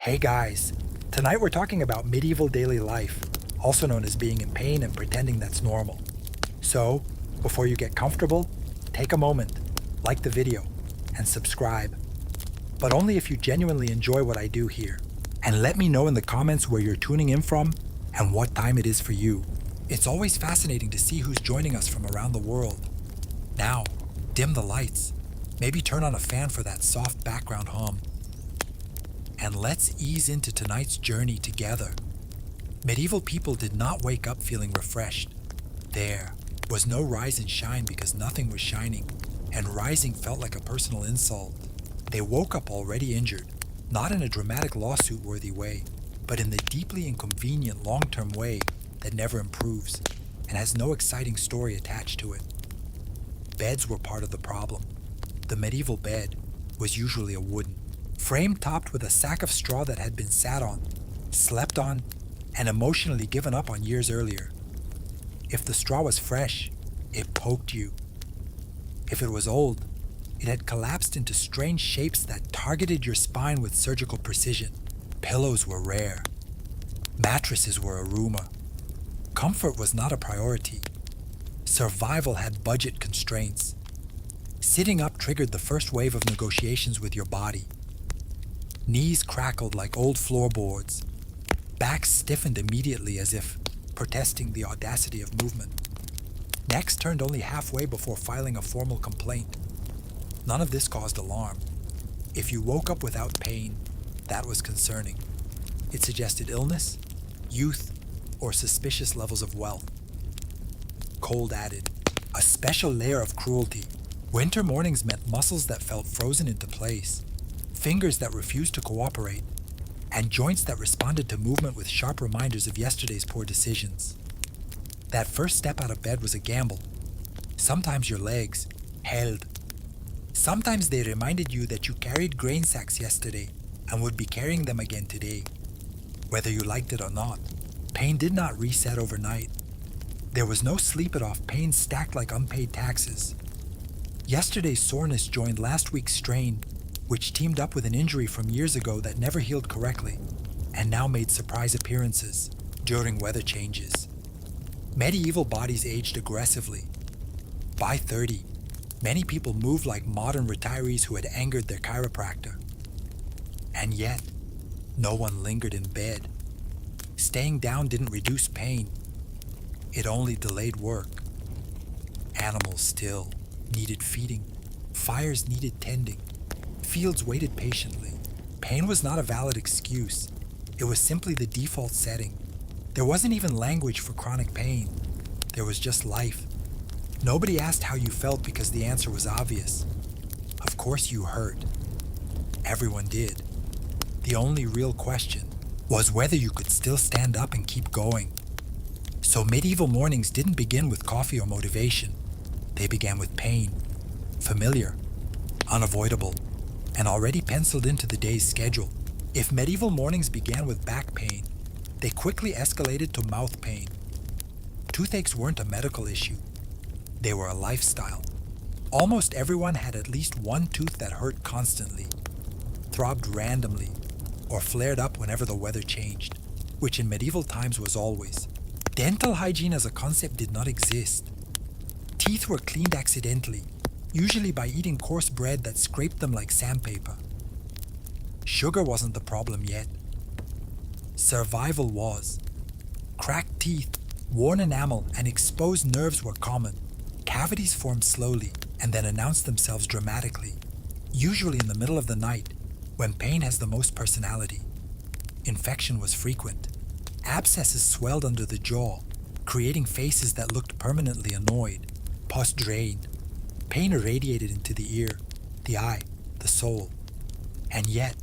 Hey guys, tonight we're talking about medieval daily life, also known as being in pain and pretending that's normal. So, before you get comfortable, take a moment, like the video, and subscribe. But only if you genuinely enjoy what I do here. And let me know in the comments where you're tuning in from and what time it is for you. It's always fascinating to see who's joining us from around the world. Now, dim the lights. Maybe turn on a fan for that soft background hum. And let's ease into tonight's journey together. Medieval people did not wake up feeling refreshed. There was no rise and shine because nothing was shining, and rising felt like a personal insult. They woke up already injured, not in a dramatic lawsuit-worthy way, but in the deeply inconvenient long-term way that never improves and has no exciting story attached to it. Beds were part of the problem. The medieval bed was usually a wooden frame topped with a sack of straw that had been sat on, slept on, and emotionally given up on years earlier. If the straw was fresh, it poked you. If it was old, it had collapsed into strange shapes that targeted your spine with surgical precision. Pillows were rare. Mattresses were a rumor. Comfort was not a priority. Survival had budget constraints. Sitting up triggered the first wave of negotiations with your body. Knees crackled like old floorboards. Backs stiffened immediately as if protesting the audacity of movement. Necks turned only halfway before filing a formal complaint. None of this caused alarm. If you woke up without pain, that was concerning. It suggested illness, youth, or suspicious levels of wealth. Cold added a special layer of cruelty. Winter mornings meant muscles that felt frozen into place, fingers that refused to cooperate, and joints that responded to movement with sharp reminders of yesterday's poor decisions. That first step out of bed was a gamble. Sometimes your legs held. Sometimes they reminded you that you carried grain sacks yesterday and would be carrying them again today. Whether you liked it or not, pain did not reset overnight. There was no sleep it off, pain stacked like unpaid taxes. Yesterday's soreness joined last week's strain, which teamed up with an injury from years ago that never healed correctly and now made surprise appearances during weather changes. Medieval bodies aged aggressively. By 30, many people moved like modern retirees who had angered their chiropractor. And yet, no one lingered in bed. Staying down didn't reduce pain. It only delayed work. Animals still needed feeding. Fires needed tending. Fields waited patiently. Pain was not a valid excuse. It was simply the default setting. There wasn't even language for chronic pain. There was just life. Nobody asked how you felt because the answer was obvious. Of course you hurt. Everyone did. The only real question was whether you could still stand up and keep going. So medieval mornings didn't begin with coffee or motivation. They began with pain. Familiar, unavoidable, and already penciled into the day's schedule. If medieval mornings began with back pain, they quickly escalated to mouth pain. Toothaches weren't a medical issue. They were a lifestyle. Almost everyone had at least one tooth that hurt constantly, throbbed randomly, or flared up whenever the weather changed, which in medieval times was always. Dental hygiene as a concept did not exist. Teeth were cleaned accidentally, usually by eating coarse bread that scraped them like sandpaper. Sugar wasn't the problem yet. Survival was. Cracked teeth, worn enamel, and exposed nerves were common. Cavities formed slowly and then announced themselves dramatically, usually in the middle of the night, when pain has the most personality. Infection was frequent. Abscesses swelled under the jaw, creating faces that looked permanently annoyed. Pus drained. Pain irradiated into the ear, the eye, the soul. And yet,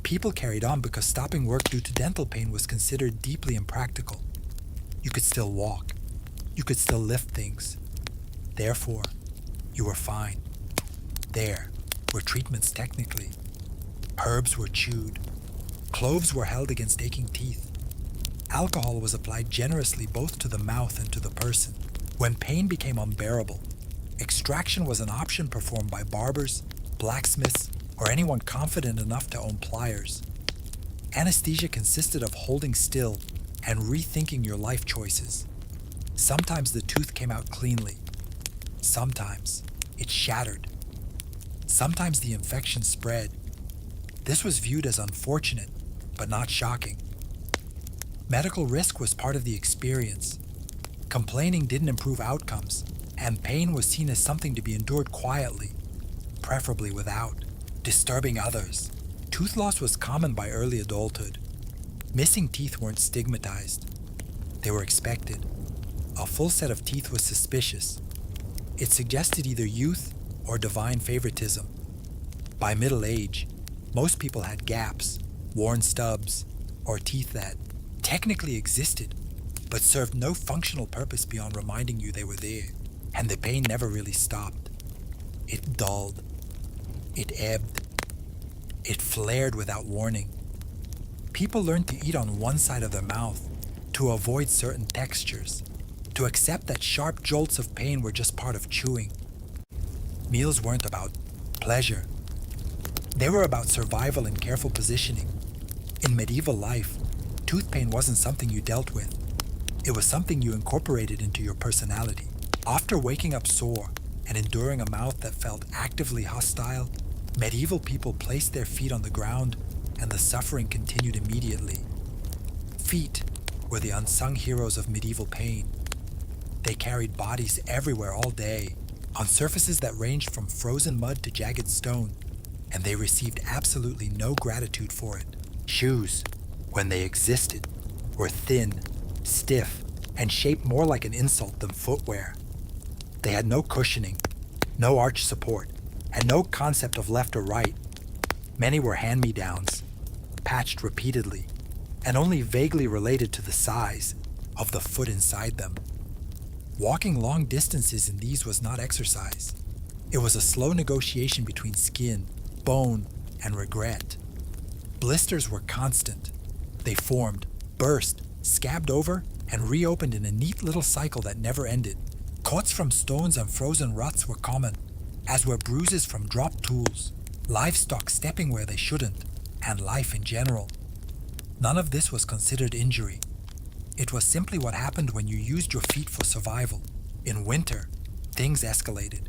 people carried on because stopping work due to dental pain was considered deeply impractical. You could still walk. You could still lift things. Therefore, you were fine. There were treatments technically. Herbs were chewed. Cloves were held against aching teeth. Alcohol was applied generously both to the mouth and to the person. When pain became unbearable, extraction was an option performed by barbers, blacksmiths, or anyone confident enough to own pliers. Anesthesia consisted of holding still and rethinking your life choices. Sometimes the tooth came out cleanly. Sometimes it shattered. Sometimes the infection spread. This was viewed as unfortunate, but not shocking. Medical risk was part of the experience. Complaining didn't improve outcomes, and pain was seen as something to be endured quietly, preferably without disturbing others. Tooth loss was common by early adulthood. Missing teeth weren't stigmatized. They were expected. A full set of teeth was suspicious. It suggested either youth or divine favoritism. By middle age, most people had gaps, worn stubs, or teeth that technically existed, but served no functional purpose beyond reminding you they were there, and the pain never really stopped. It dulled. It ebbed. It flared without warning. People learned to eat on one side of their mouth, to avoid certain textures, to accept that sharp jolts of pain were just part of chewing. Meals weren't about pleasure. They were about survival and careful positioning. In medieval life, tooth pain wasn't something you dealt with. It was something you incorporated into your personality. After waking up sore and enduring a mouth that felt actively hostile, medieval people placed their feet on the ground and the suffering continued immediately. Feet were the unsung heroes of medieval pain. They carried bodies everywhere all day, on surfaces that ranged from frozen mud to jagged stone, and they received absolutely no gratitude for it. Shoes, when they existed, were thin, stiff, and shaped more like an insult than footwear. They had no cushioning, no arch support, and no concept of left or right. Many were hand-me-downs, patched repeatedly, and only vaguely related to the size of the foot inside them. Walking long distances in these was not exercise. It was a slow negotiation between skin, bone, and regret. Blisters were constant. They formed, burst, scabbed over, and reopened in a neat little cycle that never ended. Cuts from stones and frozen ruts were common, as were bruises from dropped tools, livestock stepping where they shouldn't, and life in general. None of this was considered injury. It was simply what happened when you used your feet for survival. In winter, things escalated.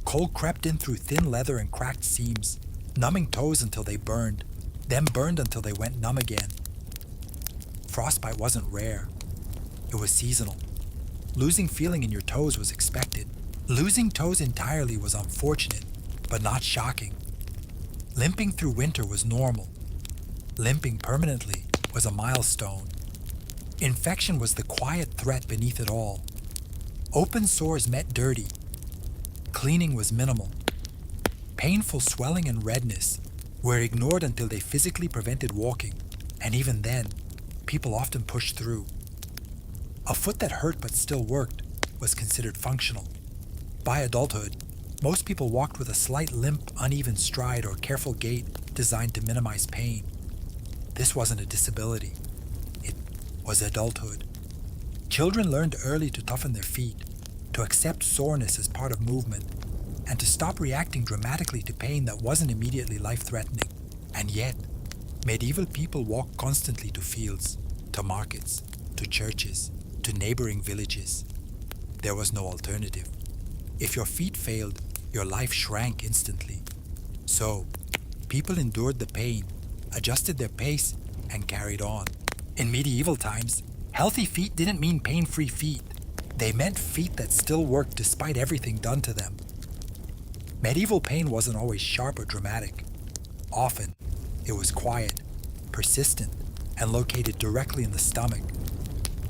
Cold crept in through thin leather and cracked seams, numbing toes until they burned, then burned until they went numb again. Frostbite wasn't rare. It was seasonal. Losing feeling in your toes was expected. Losing toes entirely was unfortunate, but not shocking. Limping through winter was normal. Limping permanently was a milestone. Infection was the quiet threat beneath it all. Open sores meant dirty. Cleaning was minimal. Painful swelling and redness were ignored until they physically prevented walking, and even then, people often pushed through. A foot that hurt but still worked was considered functional. By adulthood, most people walked with a slight limp, uneven stride or careful gait designed to minimize pain. This wasn't a disability. It was adulthood. Children learned early to toughen their feet, to accept soreness as part of movement, and to stop reacting dramatically to pain that wasn't immediately life-threatening. And yet, medieval people walked constantly to fields, to markets, to churches, to neighboring villages. There was no alternative. If your feet failed, your life shrank instantly. So, people endured the pain, adjusted their pace, and carried on. In medieval times, healthy feet didn't mean pain-free feet. They meant feet that still worked despite everything done to them. Medieval pain wasn't always sharp or dramatic. Often, it was quiet, persistent, and located directly in the stomach.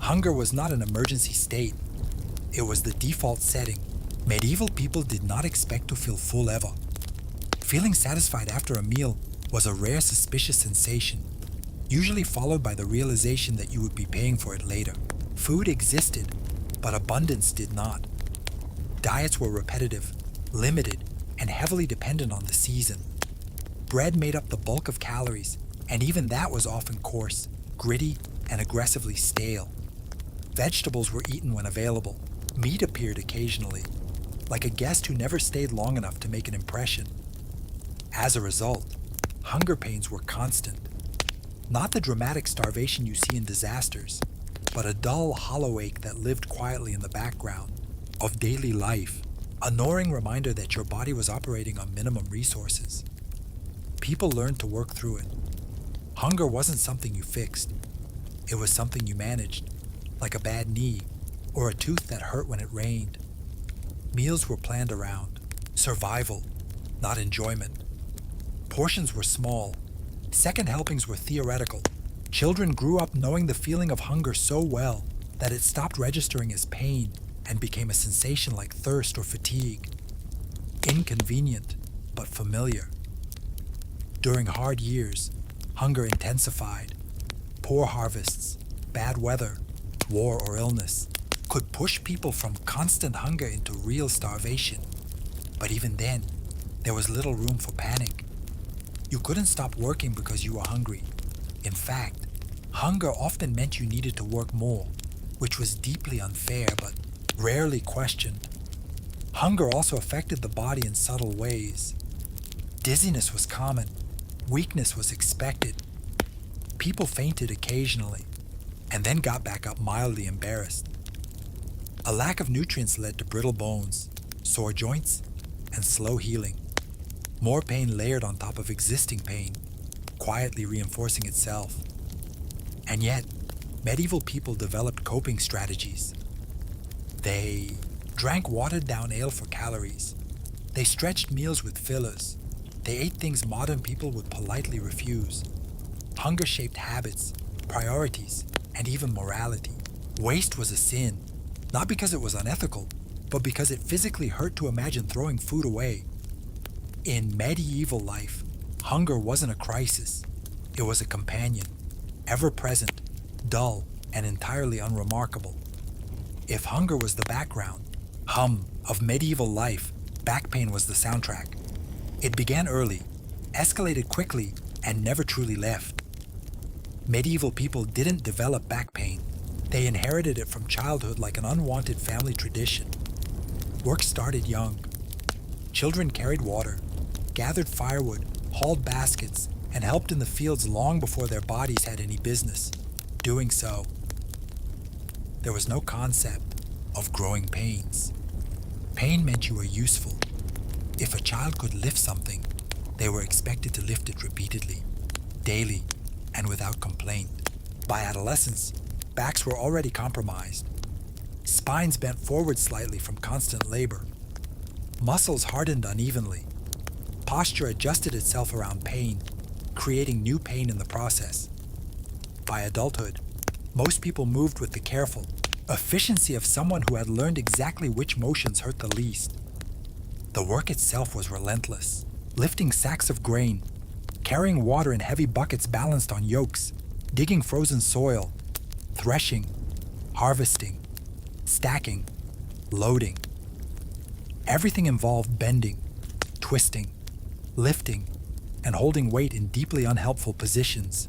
Hunger was not an emergency state. It was the default setting. Medieval people did not expect to feel full ever. Feeling satisfied after a meal was a rare suspicious sensation, usually followed by the realization that you would be paying for it later. Food existed, but abundance did not. Diets were repetitive, limited, and heavily dependent on the season. Bread made up the bulk of calories, and even that was often coarse, gritty, and aggressively stale. Vegetables were eaten when available. Meat appeared occasionally, like a guest who never stayed long enough to make an impression. As a result, hunger pains were constant. Not the dramatic starvation you see in disasters, but a dull, hollow ache that lived quietly in the background of daily life, a gnawing reminder that your body was operating on minimum resources. People learned to work through it. Hunger wasn't something you fixed. It was something you managed, like a bad knee or a tooth that hurt when it rained. Meals were planned around survival, not enjoyment. Portions were small. Second helpings were theoretical. Children grew up knowing the feeling of hunger so well that it stopped registering as pain and became a sensation like thirst or fatigue. Inconvenient, but familiar. During hard years, hunger intensified. Poor harvests, bad weather, war or illness could push people from constant hunger into real starvation. But even then, there was little room for panic. You couldn't stop working because you were hungry. In fact, hunger often meant you needed to work more, which was deeply unfair but rarely questioned. Hunger also affected the body in subtle ways. Dizziness was common. Weakness was expected. People fainted occasionally, and then got back up mildly embarrassed. A lack of nutrients led to brittle bones, sore joints, and slow healing. More pain layered on top of existing pain, quietly reinforcing itself. And yet, medieval people developed coping strategies. They drank watered-down ale for calories. They stretched meals with fillers. They ate things modern people would politely refuse. Hunger shaped habits, priorities, and even morality. Waste was a sin, not because it was unethical, but because it physically hurt to imagine throwing food away. In medieval life, hunger wasn't a crisis. It was a companion, ever-present, dull, and entirely unremarkable. If hunger was the background, hum of medieval life, back pain was the soundtrack. It began early, escalated quickly, and never truly left. Medieval people didn't develop back pain. They inherited it from childhood like an unwanted family tradition. Work started young. Children carried water, gathered firewood, hauled baskets, and helped in the fields long before their bodies had any business doing so. There was no concept of growing pains. Pain meant you were useful. If a child could lift something, they were expected to lift it repeatedly, daily, and without complaint. By adolescence, backs were already compromised. Spines bent forward slightly from constant labor. Muscles hardened unevenly. Posture adjusted itself around pain, creating new pain in the process. By adulthood, most people moved with the careful efficiency of someone who had learned exactly which motions hurt the least. The work itself was relentless, lifting sacks of grain, carrying water in heavy buckets balanced on yokes, digging frozen soil, threshing, harvesting, stacking, loading. Everything involved bending, twisting, lifting, and holding weight in deeply unhelpful positions.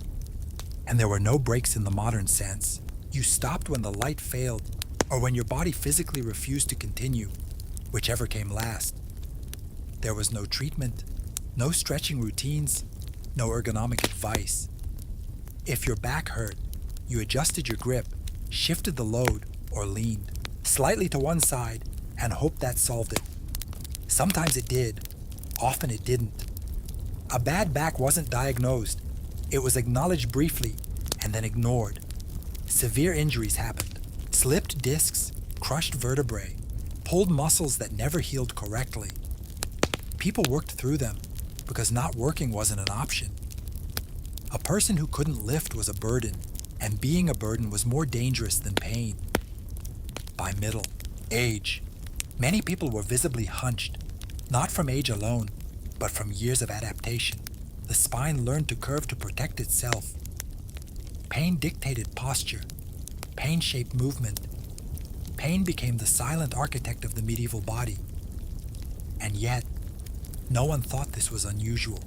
And there were no breaks in the modern sense. You stopped when the light failed, or when your body physically refused to continue, whichever came last. There was no treatment, no stretching routines, no ergonomic advice. If your back hurt, you adjusted your grip, shifted the load, or leaned slightly to one side and hoped that solved it. Sometimes it did, often it didn't. A bad back wasn't diagnosed. It was acknowledged briefly and then ignored. Severe injuries happened. Slipped discs, crushed vertebrae, pulled muscles that never healed correctly. People worked through them because not working wasn't an option. A person who couldn't lift was a burden, and being a burden was more dangerous than pain. By middle age, many people were visibly hunched, not from age alone, but from years of adaptation. The spine learned to curve to protect itself. Pain dictated posture. Pain shaped movement. Pain became the silent architect of the medieval body. And yet, no one thought this was unusual.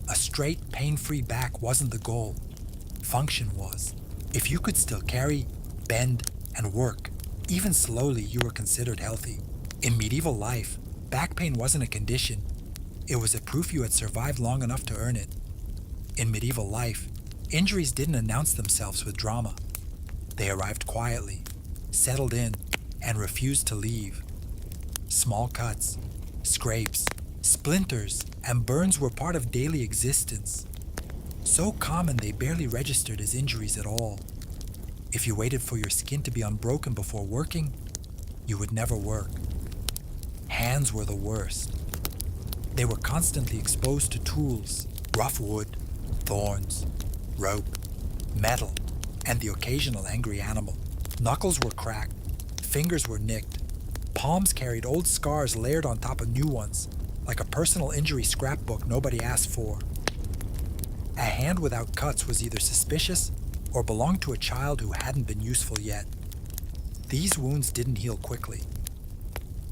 A straight, pain-free back wasn't the goal. Function was. If you could still carry, bend, and work, even slowly, you were considered healthy. In medieval life, back pain wasn't a condition. It was a proof you had survived long enough to earn it. In medieval life, Injuries didn't announce themselves with drama. They arrived quietly, settled in, and refused to leave. Small cuts, scrapes, splinters, and burns were part of daily existence. So common they barely registered as injuries at all. If you waited for your skin to be unbroken before working, you would never work. Hands were the worst. They were constantly exposed to tools, rough wood, thorns, rope, metal, and the occasional angry animal. Knuckles were cracked, fingers were nicked, palms carried old scars layered on top of new ones, like a personal injury scrapbook nobody asked for. A hand without cuts was either suspicious or belonged to a child who hadn't been useful yet. These wounds didn't heal quickly.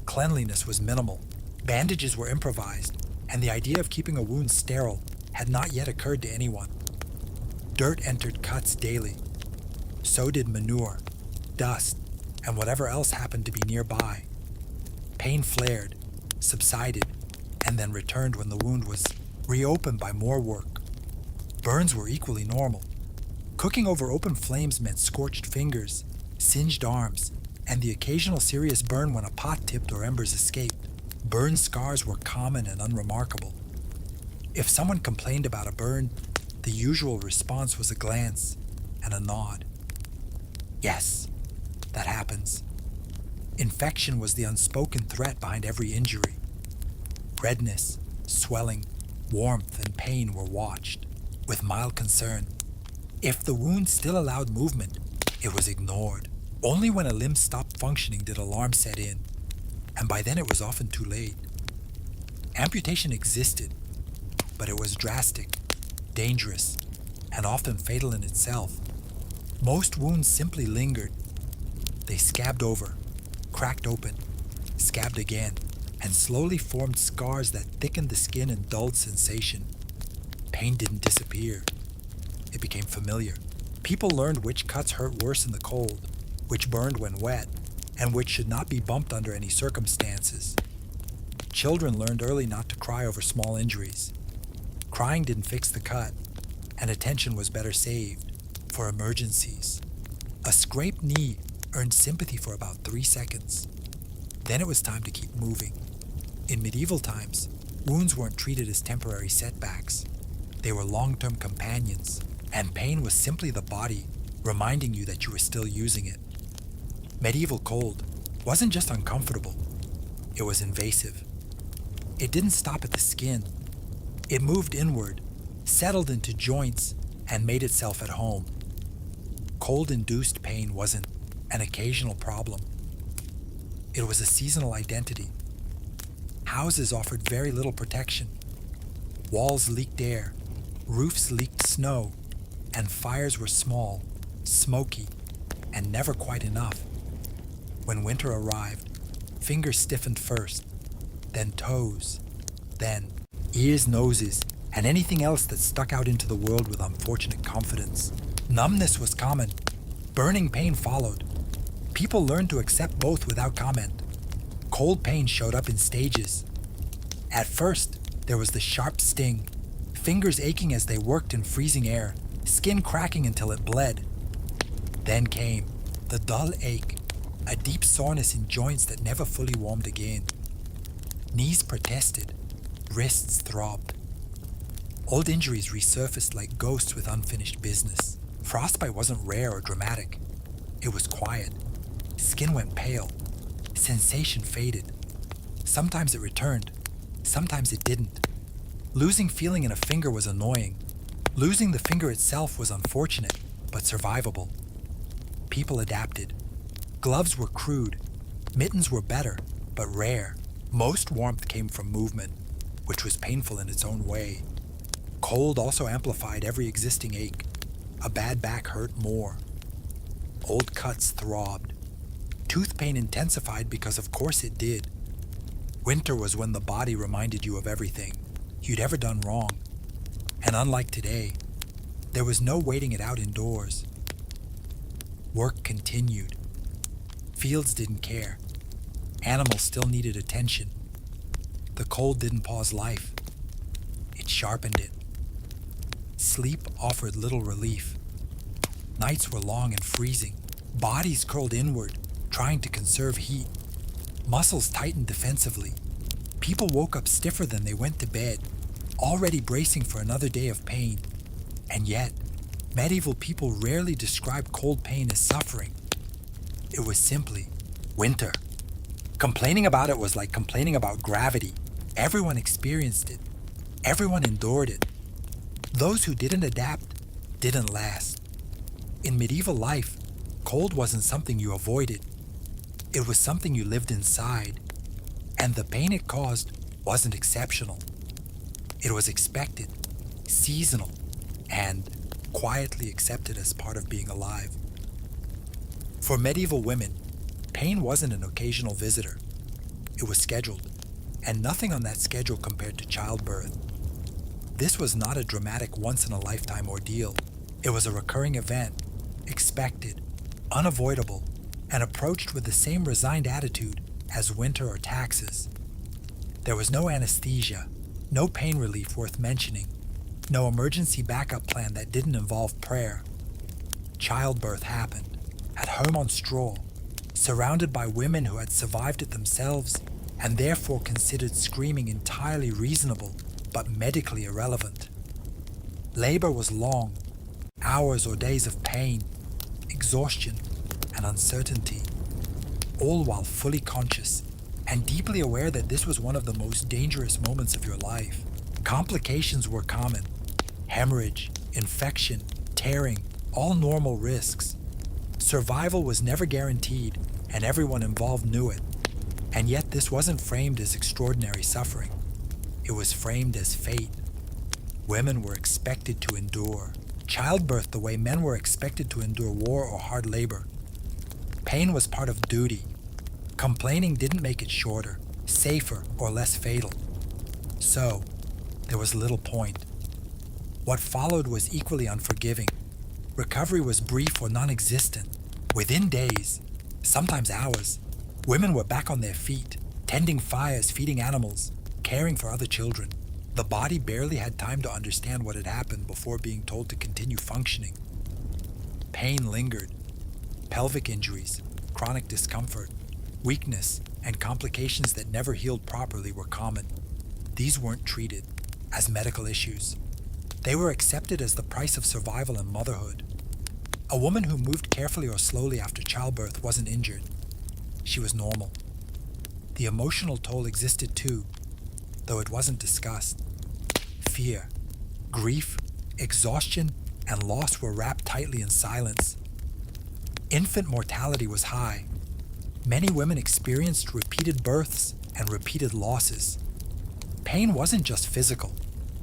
Cleanliness was minimal, bandages were improvised, and the idea of keeping a wound sterile had not yet occurred to anyone. Dirt entered cuts daily. So did manure, dust, and whatever else happened to be nearby. Pain flared, subsided, and then returned when the wound was reopened by more work. Burns were equally normal. Cooking over open flames meant scorched fingers, singed arms, and the occasional serious burn when a pot tipped or embers escaped. Burn scars were common and unremarkable. If someone complained about a burn, the usual response was a glance and a nod. Yes, that happens. Infection was the unspoken threat behind every injury. Redness, swelling, warmth, and pain were watched, with mild concern. If the wound still allowed movement, it was ignored. Only when a limb stopped functioning did alarm set in, and by then it was often too late. Amputation existed, but it was drastic, dangerous, and often fatal in itself. Most wounds simply lingered. They scabbed over, cracked open, scabbed again, and slowly formed scars that thickened the skin and dulled sensation. Pain didn't disappear. It became familiar. People learned which cuts hurt worse in the cold, which burned when wet, and which should not be bumped under any circumstances. Children learned early not to cry over small injuries. Crying didn't fix the cut, and attention was better saved for emergencies. A scraped knee earned sympathy for about 3 seconds. Then it was time to keep moving. In medieval times, wounds weren't treated as temporary setbacks. They were long-term companions, and pain was simply the body reminding you that you were still using it. Medieval cold wasn't just uncomfortable, it was invasive. It didn't stop at the skin. It moved inward, settled into joints, and made itself at home. Cold-induced pain wasn't an occasional problem. It was a seasonal identity. Houses offered very little protection. Walls leaked air, roofs leaked snow, and fires were small, smoky, and never quite enough. When winter arrived, fingers stiffened first, then toes, then ears, noses, and anything else that stuck out into the world with unfortunate confidence. Numbness was common. Burning pain followed. People learned to accept both without comment. Cold pain showed up in stages. At first, there was the sharp sting, fingers aching as they worked in freezing air, skin cracking until it bled. Then came the dull ache, a deep soreness in joints that never fully warmed again. Knees protested, wrists throbbed. Old injuries resurfaced like ghosts with unfinished business. Frostbite wasn't rare or dramatic. It was quiet. Skin went pale. Sensation faded. Sometimes it returned. Sometimes it didn't. Losing feeling in a finger was annoying. Losing the finger itself was unfortunate, but survivable. People adapted. Gloves were crude. Mittens were better, but rare. Most warmth came from movement, which was painful in its own way. Cold also amplified every existing ache. A bad back hurt more. Old cuts throbbed. Tooth pain intensified because of course it did. Winter was when the body reminded you of everything you'd ever done wrong. And unlike today, there was no waiting it out indoors. Work continued. Fields didn't care. Animals still needed attention. The cold didn't pause life. It sharpened it. sleep offered little relief. Nights were long and freezing. Bodies curled inward, trying to conserve heat. Muscles tightened defensively. People woke up stiffer than they went to bed, already bracing for another day of pain. And yet, medieval people rarely described cold pain as suffering. It was simply winter. Complaining about it was like complaining about gravity. Everyone experienced it. Everyone endured it. Those who didn't adapt didn't last. In medieval life, cold wasn't something you avoided. It was something you lived inside. And the pain it caused wasn't exceptional. It was expected, seasonal, and quietly accepted as part of being alive. For medieval women, pain wasn't an occasional visitor. It was scheduled, and nothing on that schedule compared to childbirth. This was not a dramatic once-in-a-lifetime ordeal. It was a recurring event, expected, unavoidable, and approached with the same resigned attitude as winter or taxes. There was no anesthesia, no pain relief worth mentioning, no emergency backup plan that didn't involve prayer. Childbirth happened, at home on straw, surrounded by women who had survived it themselves and therefore considered screaming entirely reasonable but medically irrelevant. Labor was long, hours or days of pain, exhaustion, and uncertainty, all while fully conscious and deeply aware that this was one of the most dangerous moments of your life. Complications were common. Hemorrhage, infection, tearing, all normal risks. Survival was never guaranteed, and everyone involved knew it. And yet this wasn't framed as extraordinary suffering. It was framed as fate. Women were expected to endure childbirth the way men were expected to endure war or hard labor. Pain was part of duty. Complaining didn't make it shorter, safer, or less fatal. So, there was little point. What followed was equally unforgiving. Recovery was brief or non-existent. Within days, sometimes hours, women were back on their feet, tending fires, feeding animals, caring for other children. The body barely had time to understand what had happened before being told to continue functioning. Pain lingered. Pelvic injuries, chronic discomfort, weakness, and complications that never healed properly were common. These weren't treated as medical issues. They were accepted as the price of survival and motherhood. A woman who moved carefully or slowly after childbirth wasn't injured. She was normal. The emotional toll existed too, though it wasn't discussed. Fear, grief, exhaustion, and loss were wrapped tightly in silence. Infant mortality was high. Many women experienced repeated births and repeated losses. Pain wasn't just physical,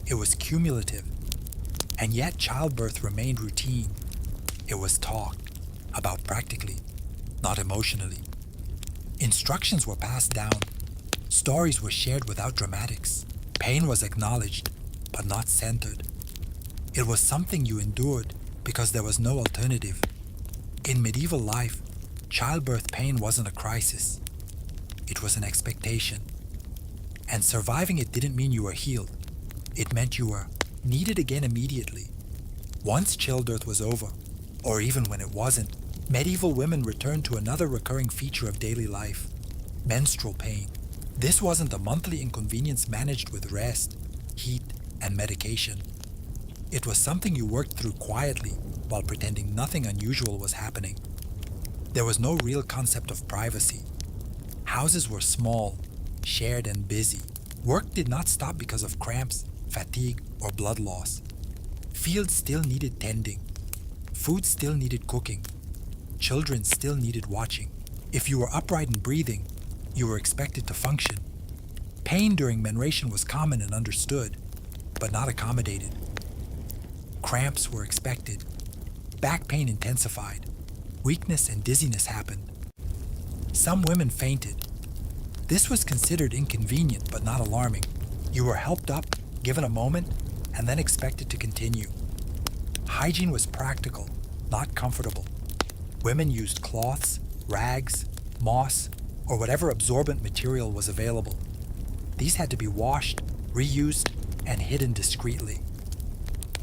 it was cumulative. And yet childbirth remained routine. It was talked about practically, not emotionally. Instructions were passed down. Stories were shared without dramatics. Pain was acknowledged, but not centered. It was something you endured because there was no alternative. In medieval life, childbirth pain wasn't a crisis. It was an expectation. And surviving it didn't mean you were healed. It meant you were needed again immediately. Once childbirth was over, or even when it wasn't, medieval women returned to another recurring feature of daily life: menstrual pain. This wasn't a monthly inconvenience managed with rest, heat, and medication. It was something you worked through quietly while pretending nothing unusual was happening. There was no real concept of privacy. Houses were small, shared, and busy. Work did not stop because of cramps, fatigue, or blood loss. Fields still needed tending. Food still needed cooking. Children still needed watching. If you were upright and breathing, you were expected to function. Pain during menstruation was common and understood, but not accommodated. Cramps were expected. Back pain intensified. Weakness and dizziness happened. Some women fainted. This was considered inconvenient but not alarming. You were helped up, given a moment, and then expected to continue. Hygiene was practical, not comfortable. Women used cloths, rags, moss, or whatever absorbent material was available. These had to be washed, reused, and hidden discreetly.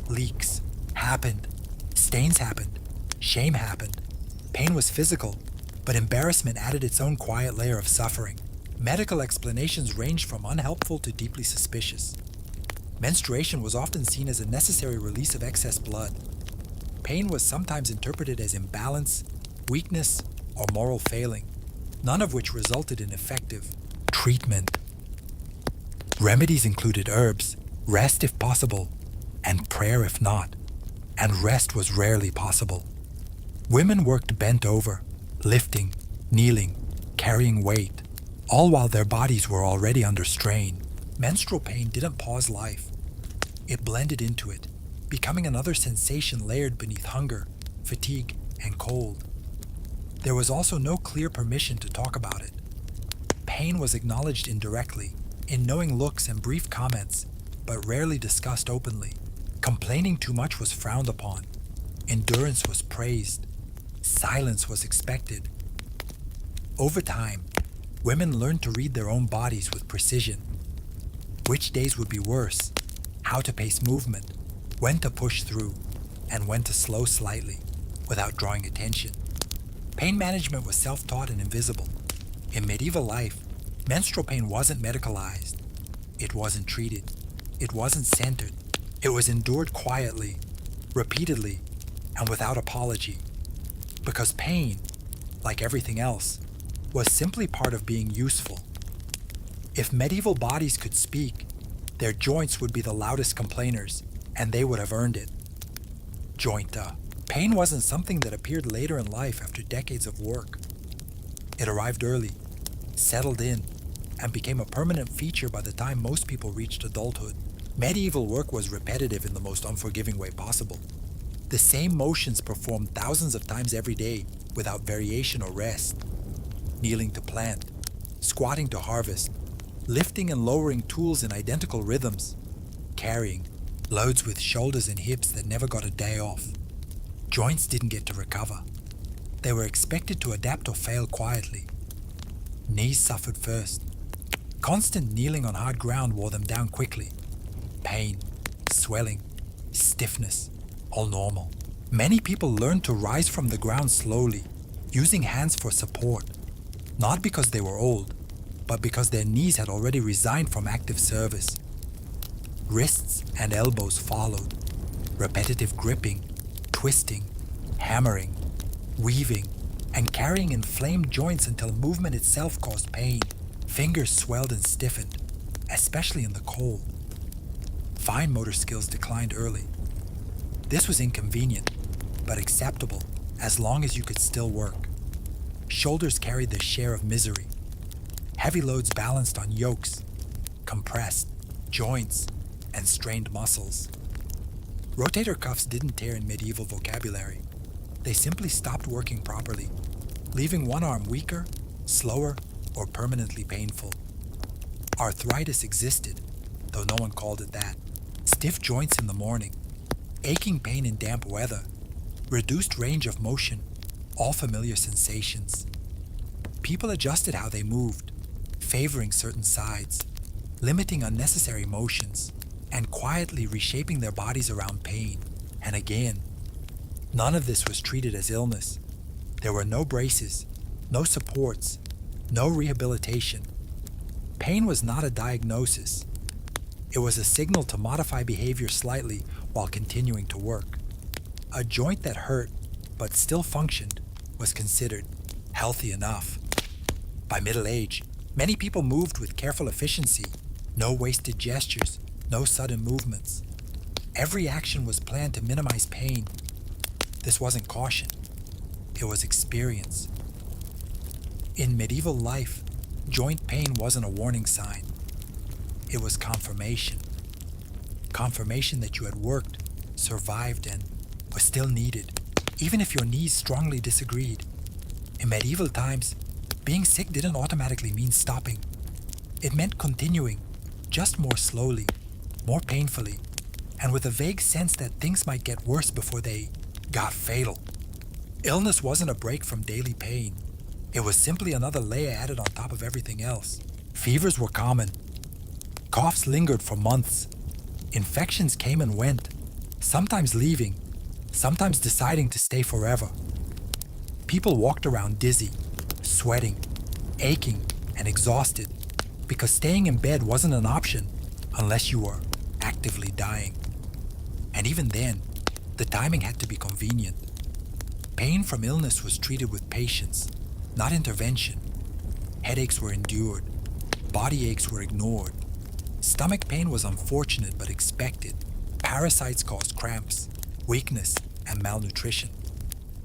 Leaks happened. Stains happened. Shame happened. Pain was physical, but embarrassment added its own quiet layer of suffering. Medical explanations ranged from unhelpful to deeply suspicious. Menstruation was often seen as a necessary release of excess blood. Pain was sometimes interpreted as imbalance, weakness, or moral failing, none of which resulted in effective treatment. Remedies included herbs, rest if possible, and prayer if not, and rest was rarely possible. Women worked bent over, lifting, kneeling, carrying weight, all while their bodies were already under strain. Menstrual pain didn't pause life. It blended into it, becoming another sensation layered beneath hunger, fatigue, and cold. There was also no clear permission to talk about it. Pain was acknowledged indirectly, in knowing looks and brief comments, but rarely discussed openly. Complaining too much was frowned upon. Endurance was praised. Silence was expected. Over time, women learned to read their own bodies with precision. Which days would be worse, how to pace movement, when to push through, and when to slow slightly, without drawing attention. Pain management was self-taught and invisible. In medieval life, menstrual pain wasn't medicalized. It wasn't treated. It wasn't centered. It was endured quietly, repeatedly, and without apology. Because pain, like everything else, was simply part of being useful. If medieval bodies could speak, their joints would be the loudest complainers, and they would have earned it. Pain wasn't something that appeared later in life after decades of work. It arrived early, settled in, and became a permanent feature by the time most people reached adulthood. Medieval work was repetitive in the most unforgiving way possible. The same motions performed thousands of times every day without variation or rest. Kneeling to plant, squatting to harvest, lifting and lowering tools in identical rhythms, carrying loads with shoulders and hips that never got a day off. Joints didn't get to recover. They were expected to adapt or fail quietly. Knees suffered first. Constant kneeling on hard ground wore them down quickly. Pain, swelling, stiffness, all normal. Many people learned to rise from the ground slowly, using hands for support, not because they were old, but because their knees had already resigned from active service. Wrists and elbows followed, repetitive gripping, twisting, hammering, weaving, and carrying inflamed joints until movement itself caused pain. Fingers swelled and stiffened, especially in the cold. Fine motor skills declined early. This was inconvenient, but acceptable as long as you could still work. Shoulders carried their share of misery. Heavy loads balanced on yokes, compressed joints, and strained muscles. Rotator cuffs didn't tear in medieval vocabulary. They simply stopped working properly, leaving one arm weaker, slower, or permanently painful. Arthritis existed, though no one called it that. Stiff joints in the morning, aching pain in damp weather, reduced range of motion, all familiar sensations. People adjusted how they moved, favoring certain sides, limiting unnecessary motions, and quietly reshaping their bodies around pain. And again, none of this was treated as illness. There were no braces, no supports, no rehabilitation. Pain was not a diagnosis. It was a signal to modify behavior slightly while continuing to work. A joint that hurt, but still functioned, was considered healthy enough. By middle age, many people moved with careful efficiency, no wasted gestures, no sudden movements. Every action was planned to minimize pain. This wasn't caution, it was experience. In medieval life, joint pain wasn't a warning sign. It was confirmation. Confirmation that you had worked, survived, and was still needed, even if your knees strongly disagreed. In medieval times, being sick didn't automatically mean stopping. It meant continuing, just more slowly, more painfully, and with a vague sense that things might get worse before they got fatal. Illness wasn't a break from daily pain. It was simply another layer added on top of everything else. Fevers were common. Coughs lingered for months. Infections came and went. sometimes leaving, sometimes deciding to stay forever. People walked around dizzy, sweating, aching, and exhausted because staying in bed wasn't an option unless you were actively dying. And even then, the timing had to be convenient. Pain from illness was treated with patience, not intervention. Headaches were endured. Body aches were ignored. Stomach pain was unfortunate but expected. Parasites caused cramps, weakness, and malnutrition.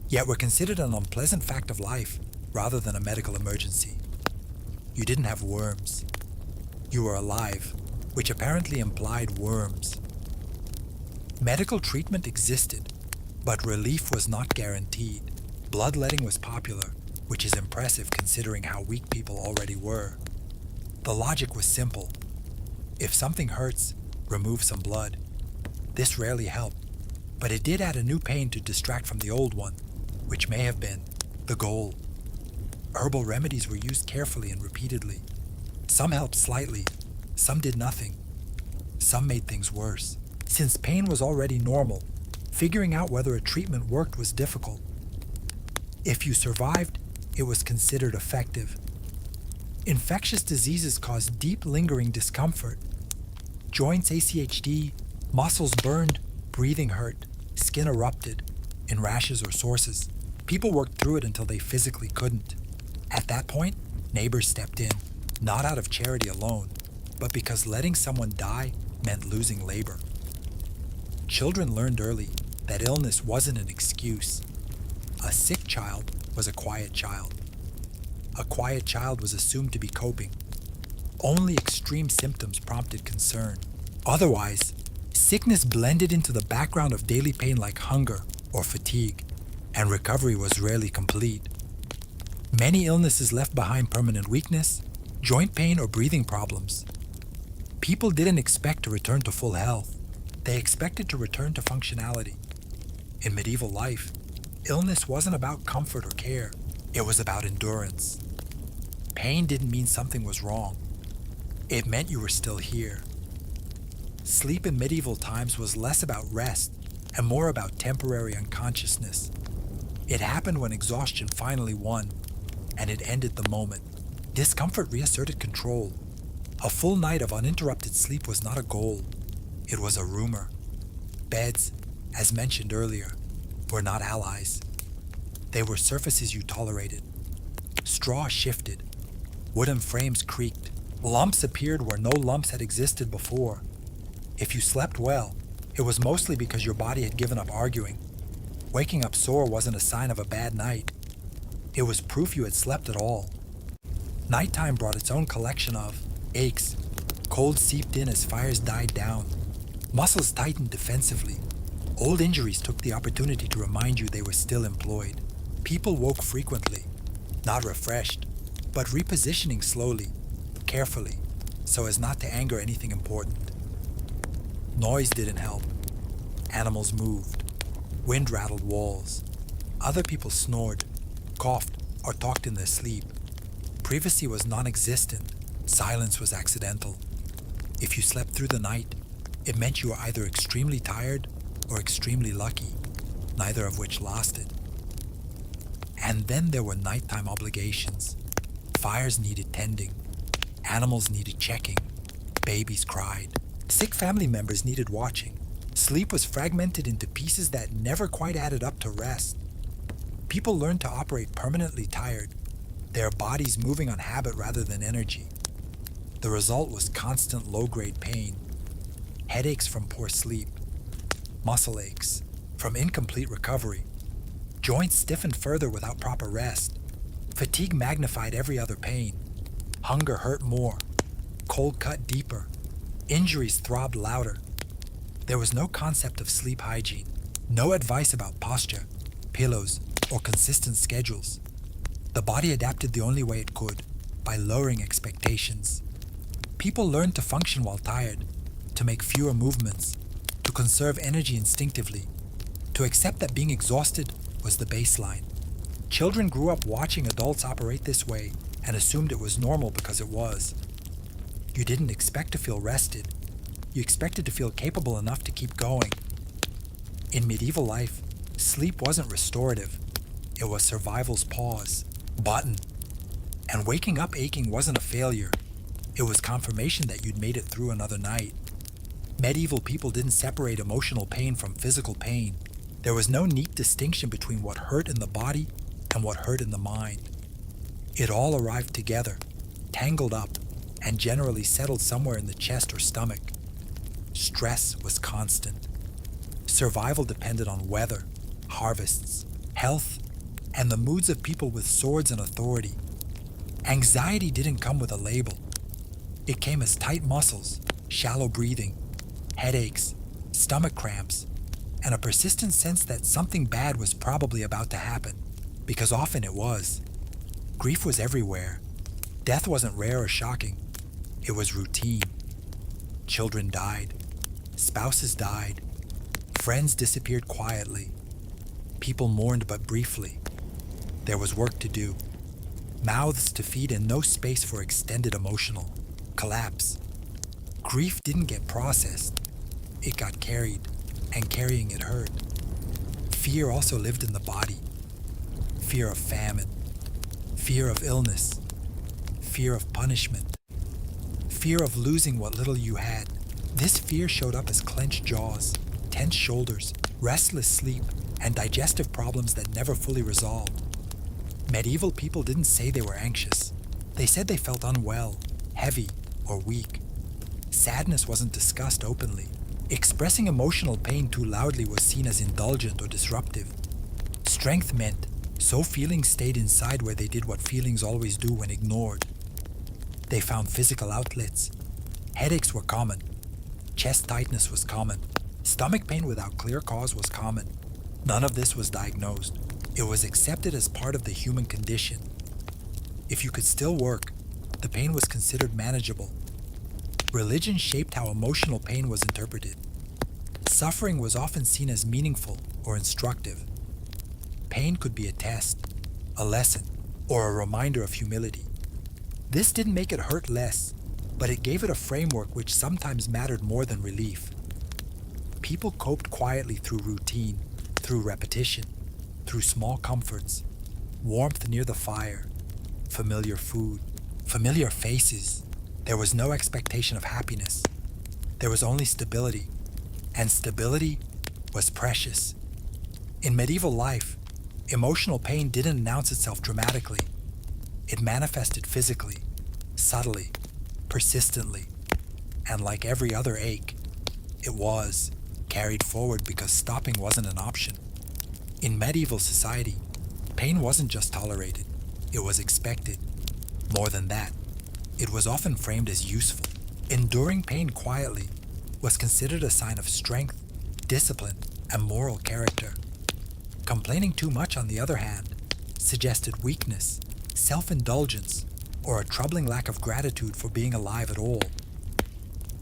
Yet were considered an unpleasant fact of life rather than a medical emergency. You didn't have worms. You were alive, which apparently implied worms. Medical treatment existed, but relief was not guaranteed. Bloodletting was popular, which is impressive considering how weak people already were. The logic was simple. If something hurts, remove some blood. This rarely helped, but it did add a new pain to distract from the old one, which may have been the goal. Herbal remedies were used carefully and repeatedly. Some helped slightly, some did nothing. Some made things worse. Since pain was already normal, figuring out whether a treatment worked was difficult. If you survived, it was considered effective. Infectious diseases caused deep lingering discomfort. Joints ACHD, muscles burned, breathing hurt, skin erupted, in rashes or sores. People worked through it until they physically couldn't. At that point, neighbors stepped in, not out of charity alone, but because letting someone die meant losing labor. Children learned early that illness wasn't an excuse. A sick child was a quiet child. A quiet child was assumed to be coping. Only extreme symptoms prompted concern. Otherwise, sickness blended into the background of daily pain like hunger or fatigue, and recovery was rarely complete. Many illnesses left behind permanent weakness, joint pain, or breathing problems. People didn't expect to return to full health. They expected to return to functionality. In medieval life, illness wasn't about comfort or care. It was about endurance. Pain didn't mean something was wrong. It meant you were still here. Sleep in medieval times was less about rest and more about temporary unconsciousness. It happened when exhaustion finally won, and it ended the moment. Discomfort reasserted control. A full night of uninterrupted sleep was not a goal. It was a rumor. Beds, as mentioned earlier, were not allies. They were surfaces you tolerated. Straw shifted. Wooden frames creaked. Lumps appeared where no lumps had existed before. If you slept well, it was mostly because your body had given up arguing. Waking up sore wasn't a sign of a bad night. It was proof you had slept at all. Nighttime brought its own collection of aches. Cold seeped in as fires died down. Muscles tightened defensively. Old injuries took the opportunity to remind you they were still employed. People woke frequently, not refreshed, but repositioning slowly, carefully, so as not to anger anything important. Noise didn't help. Animals moved. Wind rattled walls. Other people snored, coughed, or talked in their sleep. Privacy was non-existent. Silence was accidental. If you slept through the night, it meant you were either extremely tired or extremely lucky, neither of which lasted. And then there were nighttime obligations. Fires needed tending. Animals needed checking. Babies cried. Sick family members needed watching. Sleep was fragmented into pieces that never quite added up to rest. People learned to operate permanently tired, their bodies moving on habit rather than energy. The result was constant low-grade pain, headaches from poor sleep, muscle aches from incomplete recovery. Joints stiffened further without proper rest. Fatigue magnified every other pain. Hunger hurt more. Cold cut deeper. Injuries throbbed louder. There was no concept of sleep hygiene, no advice about posture, pillows, or consistent schedules. The body adapted the only way it could, by lowering expectations. People learned to function while tired, to make fewer movements, to conserve energy instinctively, to accept that being exhausted was the baseline. Children grew up watching adults operate this way and assumed it was normal because it was. You didn't expect to feel rested. You expected to feel capable enough to keep going. In medieval life, sleep wasn't restorative. It was survival's pause, button. And waking up aching wasn't a failure. It was confirmation that you'd made it through another night. Medieval people didn't separate emotional pain from physical pain. There was no neat distinction between what hurt in the body and what hurt in the mind. It all arrived together, tangled up, and generally settled somewhere in the chest or stomach. Stress was constant. Survival depended on weather, harvests, health, and the moods of people with swords and authority. Anxiety didn't come with a label. It came as tight muscles, shallow breathing, headaches, stomach cramps, and a persistent sense that something bad was probably about to happen, because often it was. Grief was everywhere. Death wasn't rare or shocking. It was routine. Children died. Spouses died. Friends disappeared quietly. People mourned but briefly. There was work to do. Mouths to feed and no space for extended emotional collapse. Grief didn't get processed. It got carried, and carrying it hurt. Fear also lived in the body. Fear of famine. Fear of illness. Fear of punishment. Fear of losing what little you had. This fear showed up as clenched jaws, tense shoulders, restless sleep, and digestive problems that never fully resolved. Medieval people didn't say they were anxious. They said they felt unwell, heavy, or weak. Sadness wasn't discussed openly. Expressing emotional pain too loudly was seen as indulgent or disruptive. Strength meant so feelings stayed inside where they did what feelings always do when ignored. They found physical outlets. Headaches were common. Chest tightness was common. Stomach pain without clear cause was common. None of this was diagnosed. It was accepted as part of the human condition. If you could still work, the pain was considered manageable. Religion shaped how emotional pain was interpreted. Suffering was often seen as meaningful or instructive. Pain could be a test, a lesson, or a reminder of humility. This didn't make it hurt less, but it gave it a framework which sometimes mattered more than relief. People coped quietly through routine, through repetition, through small comforts, warmth near the fire, familiar food, familiar faces. There was no expectation of happiness. There was only stability, and stability was precious. In medieval life, emotional pain didn't announce itself dramatically. It manifested physically, subtly, persistently, and like every other ache, it was carried forward because stopping wasn't an option. In medieval society, pain wasn't just tolerated, it was expected. More than that, it was often framed as useful. Enduring pain quietly was considered a sign of strength, discipline, and moral character. Complaining too much, on the other hand, suggested weakness, self-indulgence, or a troubling lack of gratitude for being alive at all.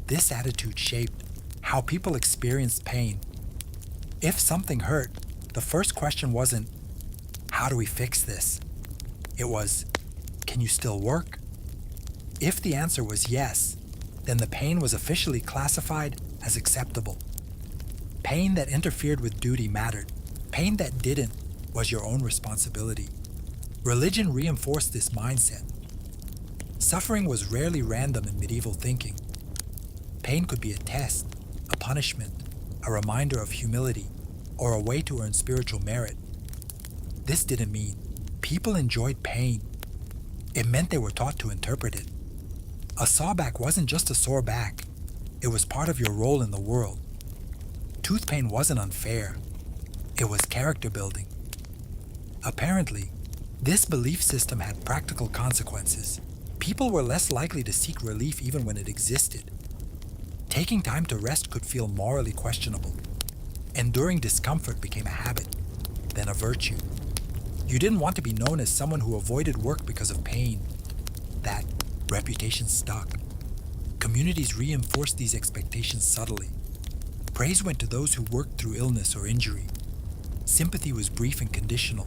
This attitude shaped how people experienced pain. If something hurt, the first question wasn't, "How do we fix this?" It was, "Can you still work?" If the answer was yes, then the pain was officially classified as acceptable. Pain that interfered with duty mattered. Pain that didn't was your own responsibility. Religion reinforced this mindset. Suffering was rarely random in medieval thinking. Pain could be a test, a punishment, a reminder of humility, or a way to earn spiritual merit. This didn't mean people enjoyed pain. It meant they were taught to interpret it. A sawback wasn't just a sore back. It was part of your role in the world. Tooth pain wasn't unfair. It was character building. Apparently, this belief system had practical consequences. People were less likely to seek relief even when it existed. Taking time to rest could feel morally questionable. Enduring discomfort became a habit, then a virtue. You didn't want to be known as someone who avoided work because of pain. That reputation stuck. Communities reinforced these expectations subtly. Praise went to those who worked through illness or injury. Sympathy was brief and conditional.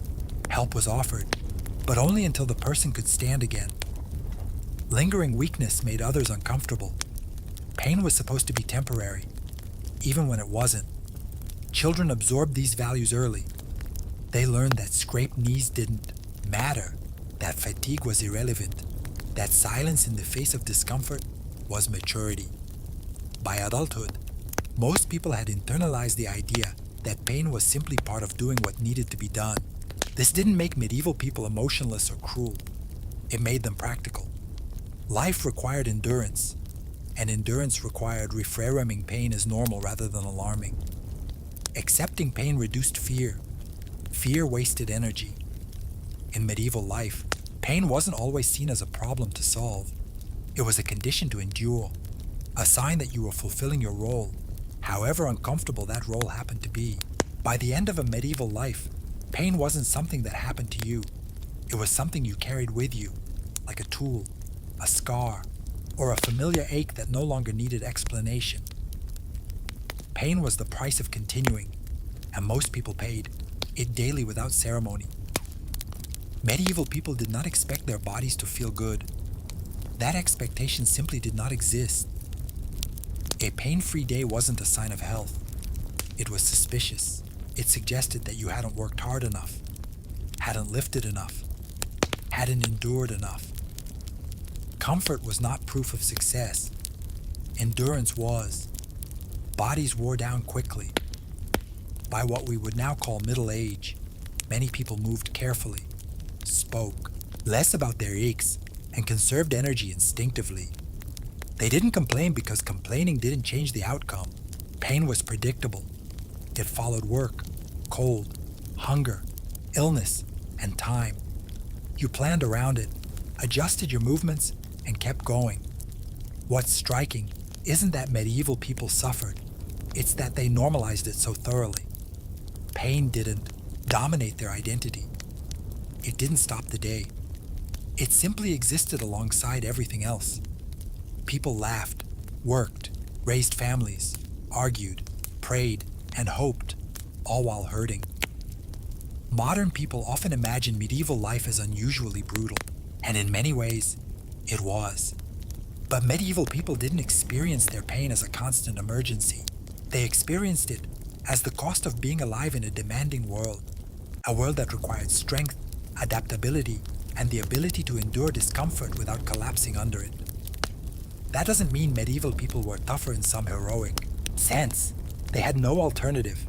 Help was offered, but only until the person could stand again. Lingering weakness made others uncomfortable. Pain was supposed to be temporary, even when it wasn't. Children absorbed these values early. They learned that scraped knees didn't matter, that fatigue was irrelevant, that silence in the face of discomfort was maturity. By adulthood, most people had internalized the idea that pain was simply part of doing what needed to be done. This didn't make medieval people emotionless or cruel. It made them practical. Life required endurance, and endurance required reframing pain as normal rather than alarming. Accepting pain reduced fear. Fear wasted energy. In medieval life, pain wasn't always seen as a problem to solve. It was a condition to endure, a sign that you were fulfilling your role, however uncomfortable that role happened to be. By the end of a medieval life, pain wasn't something that happened to you. It was something you carried with you, like a tool, a scar, or a familiar ache that no longer needed explanation. Pain was the price of continuing, and most people paid it daily without ceremony. Medieval people did not expect their bodies to feel good. That expectation simply did not exist. A pain-free day wasn't a sign of health. It was suspicious. It suggested that you hadn't worked hard enough, hadn't lifted enough, hadn't endured enough. Comfort was not proof of success. Endurance was. Bodies wore down quickly. By what we would now call middle age, many people moved carefully, spoke less about their aches, and conserved energy instinctively. They didn't complain because complaining didn't change the outcome. Pain was predictable. It followed work, cold, hunger, illness, and time. You planned around it, adjusted your movements, and kept going. What's striking isn't that medieval people suffered. It's that they normalized it so thoroughly. Pain didn't dominate their identity. It didn't stop the day. It simply existed alongside everything else. People laughed, worked, raised families, argued, prayed, and hoped, all while hurting. Modern people often imagine medieval life as unusually brutal, and in many ways, it was. But medieval people didn't experience their pain as a constant emergency. They experienced it as the cost of being alive in a demanding world, a world that required strength, adaptability, and the ability to endure discomfort without collapsing under it. That doesn't mean medieval people were tougher in some heroic sense. They had no alternative.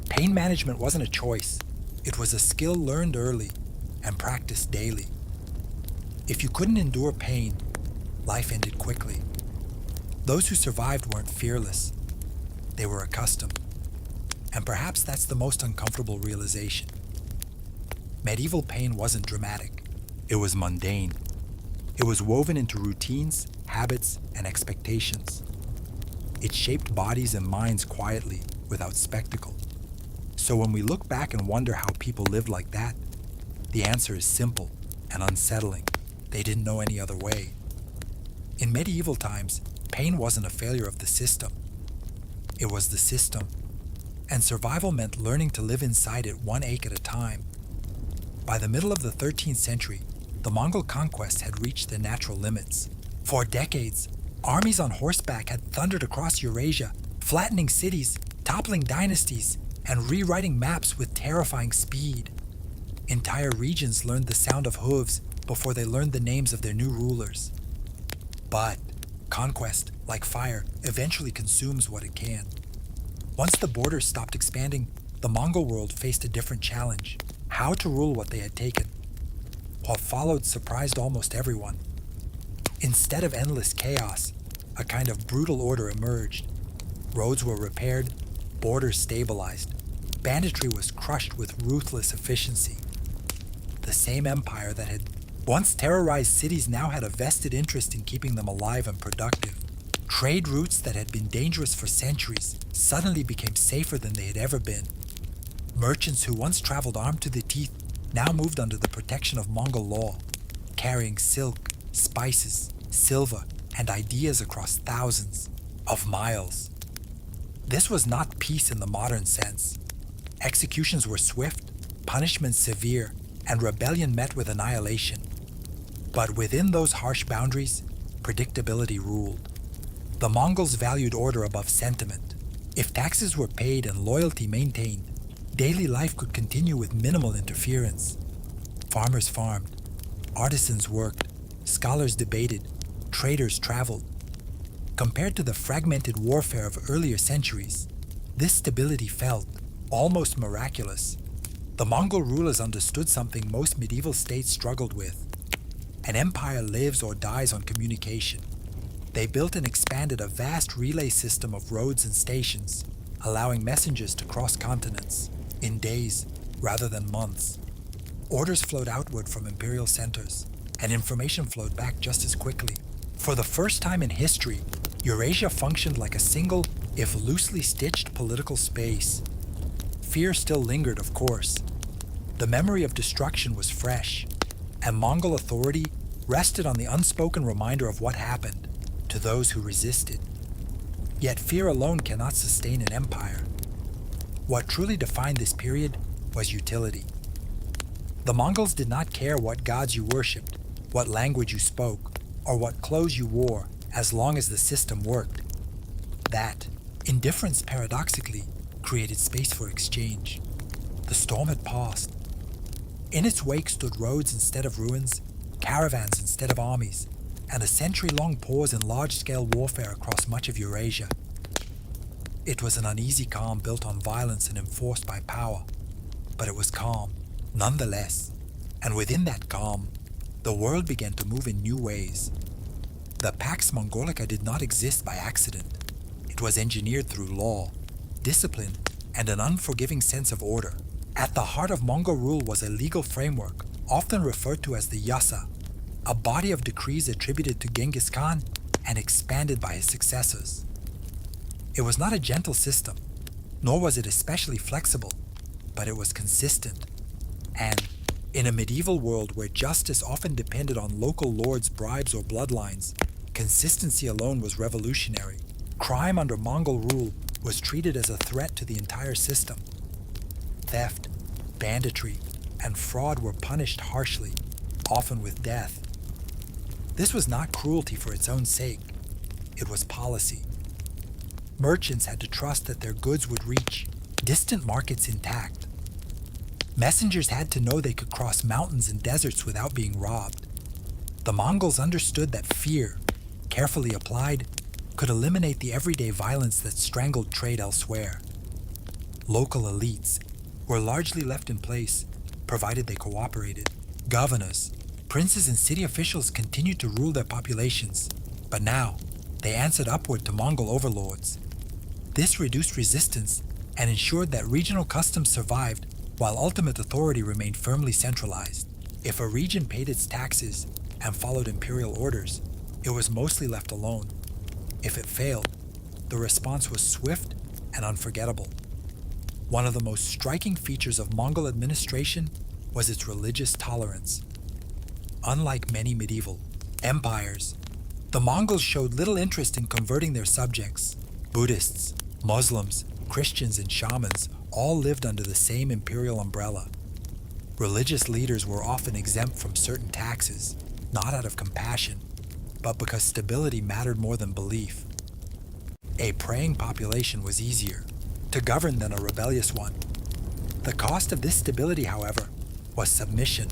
Pain management wasn't a choice. It was a skill learned early and practiced daily. If you couldn't endure pain, life ended quickly. Those who survived weren't fearless. They were accustomed. And perhaps that's the most uncomfortable realization. Medieval pain wasn't dramatic. It was mundane. It was woven into routines, habits, and expectations. It shaped bodies and minds quietly, without spectacle. So when we look back and wonder how people lived like that, the answer is simple and unsettling. They didn't know any other way. In medieval times, pain wasn't a failure of the system. It was the system. And survival meant learning to live inside it one ache at a time. By the middle of the 13th century, the Mongol conquest had reached their natural limits. For decades, armies on horseback had thundered across Eurasia, flattening cities, toppling dynasties, and rewriting maps with terrifying speed. Entire regions learned the sound of hooves before they learned the names of their new rulers. But conquest, like fire, eventually consumes what it can. Once the borders stopped expanding, the Mongol world faced a different challenge: how to rule what they had taken. What followed surprised almost everyone. Instead of endless chaos, a kind of brutal order emerged. Roads were repaired, borders stabilized. Banditry was crushed with ruthless efficiency. The same empire that had once terrorized cities now had a vested interest in keeping them alive and productive. Trade routes that had been dangerous for centuries suddenly became safer than they had ever been. Merchants who once traveled armed to the teeth now moved under the protection of Mongol law, carrying silk, spices, silver, and ideas across thousands of miles. This was not peace in the modern sense. Executions were swift, punishments severe, and rebellion met with annihilation. But within those harsh boundaries, predictability ruled. The Mongols valued order above sentiment. If taxes were paid and loyalty maintained, daily life could continue with minimal interference. Farmers farmed, artisans worked, scholars debated, traders traveled. Compared to the fragmented warfare of earlier centuries, this stability felt almost miraculous. The Mongol rulers understood something most medieval states struggled with. An empire lives or dies on communication. They built and expanded a vast relay system of roads and stations, allowing messengers to cross continents in days rather than months. Orders flowed outward from imperial centers, and information flowed back just as quickly. For the first time in history, Eurasia functioned like a single, if loosely stitched, political space. Fear still lingered, of course. The memory of destruction was fresh, and Mongol authority rested on the unspoken reminder of what happened to those who resisted. Yet fear alone cannot sustain an empire. What truly defined this period was utility. The Mongols did not care what gods you worshipped, what language you spoke, or what clothes you wore, as long as the system worked. That indifference, paradoxically, created space for exchange. The storm had passed. In its wake stood roads instead of ruins, caravans instead of armies, and a century-long pause in large-scale warfare across much of Eurasia. It was an uneasy calm built on violence and enforced by power, but it was calm, nonetheless, and within that calm, the world began to move in new ways. The Pax Mongolica did not exist by accident. It was engineered through law, discipline, and an unforgiving sense of order. At the heart of Mongol rule was a legal framework, often referred to as the Yasa, a body of decrees attributed to Genghis Khan and expanded by his successors. It was not a gentle system, nor was it especially flexible, but it was consistent. And in a medieval world where justice often depended on local lords' bribes or bloodlines, consistency alone was revolutionary. Crime under Mongol rule was treated as a threat to the entire system. Theft, banditry, and fraud were punished harshly, often with death. This was not cruelty for its own sake. It was policy. Merchants had to trust that their goods would reach distant markets intact. Messengers had to know they could cross mountains and deserts without being robbed. The Mongols understood that fear, carefully applied, could eliminate the everyday violence that strangled trade elsewhere. Local elites were largely left in place, provided they cooperated. Governors, princes, and city officials continued to rule their populations, but now they answered upward to Mongol overlords. This reduced resistance and ensured that regional customs survived while ultimate authority remained firmly centralized. If a region paid its taxes and followed imperial orders, it was mostly left alone. If it failed, the response was swift and unforgettable. One of the most striking features of Mongol administration was its religious tolerance. Unlike many medieval empires, the Mongols showed little interest in converting their subjects. Buddhists, Muslims, Christians, and shamans all lived under the same imperial umbrella. Religious leaders were often exempt from certain taxes, not out of compassion, but because stability mattered more than belief. A praying population was easier to govern than a rebellious one. The cost of this stability, however, was submission.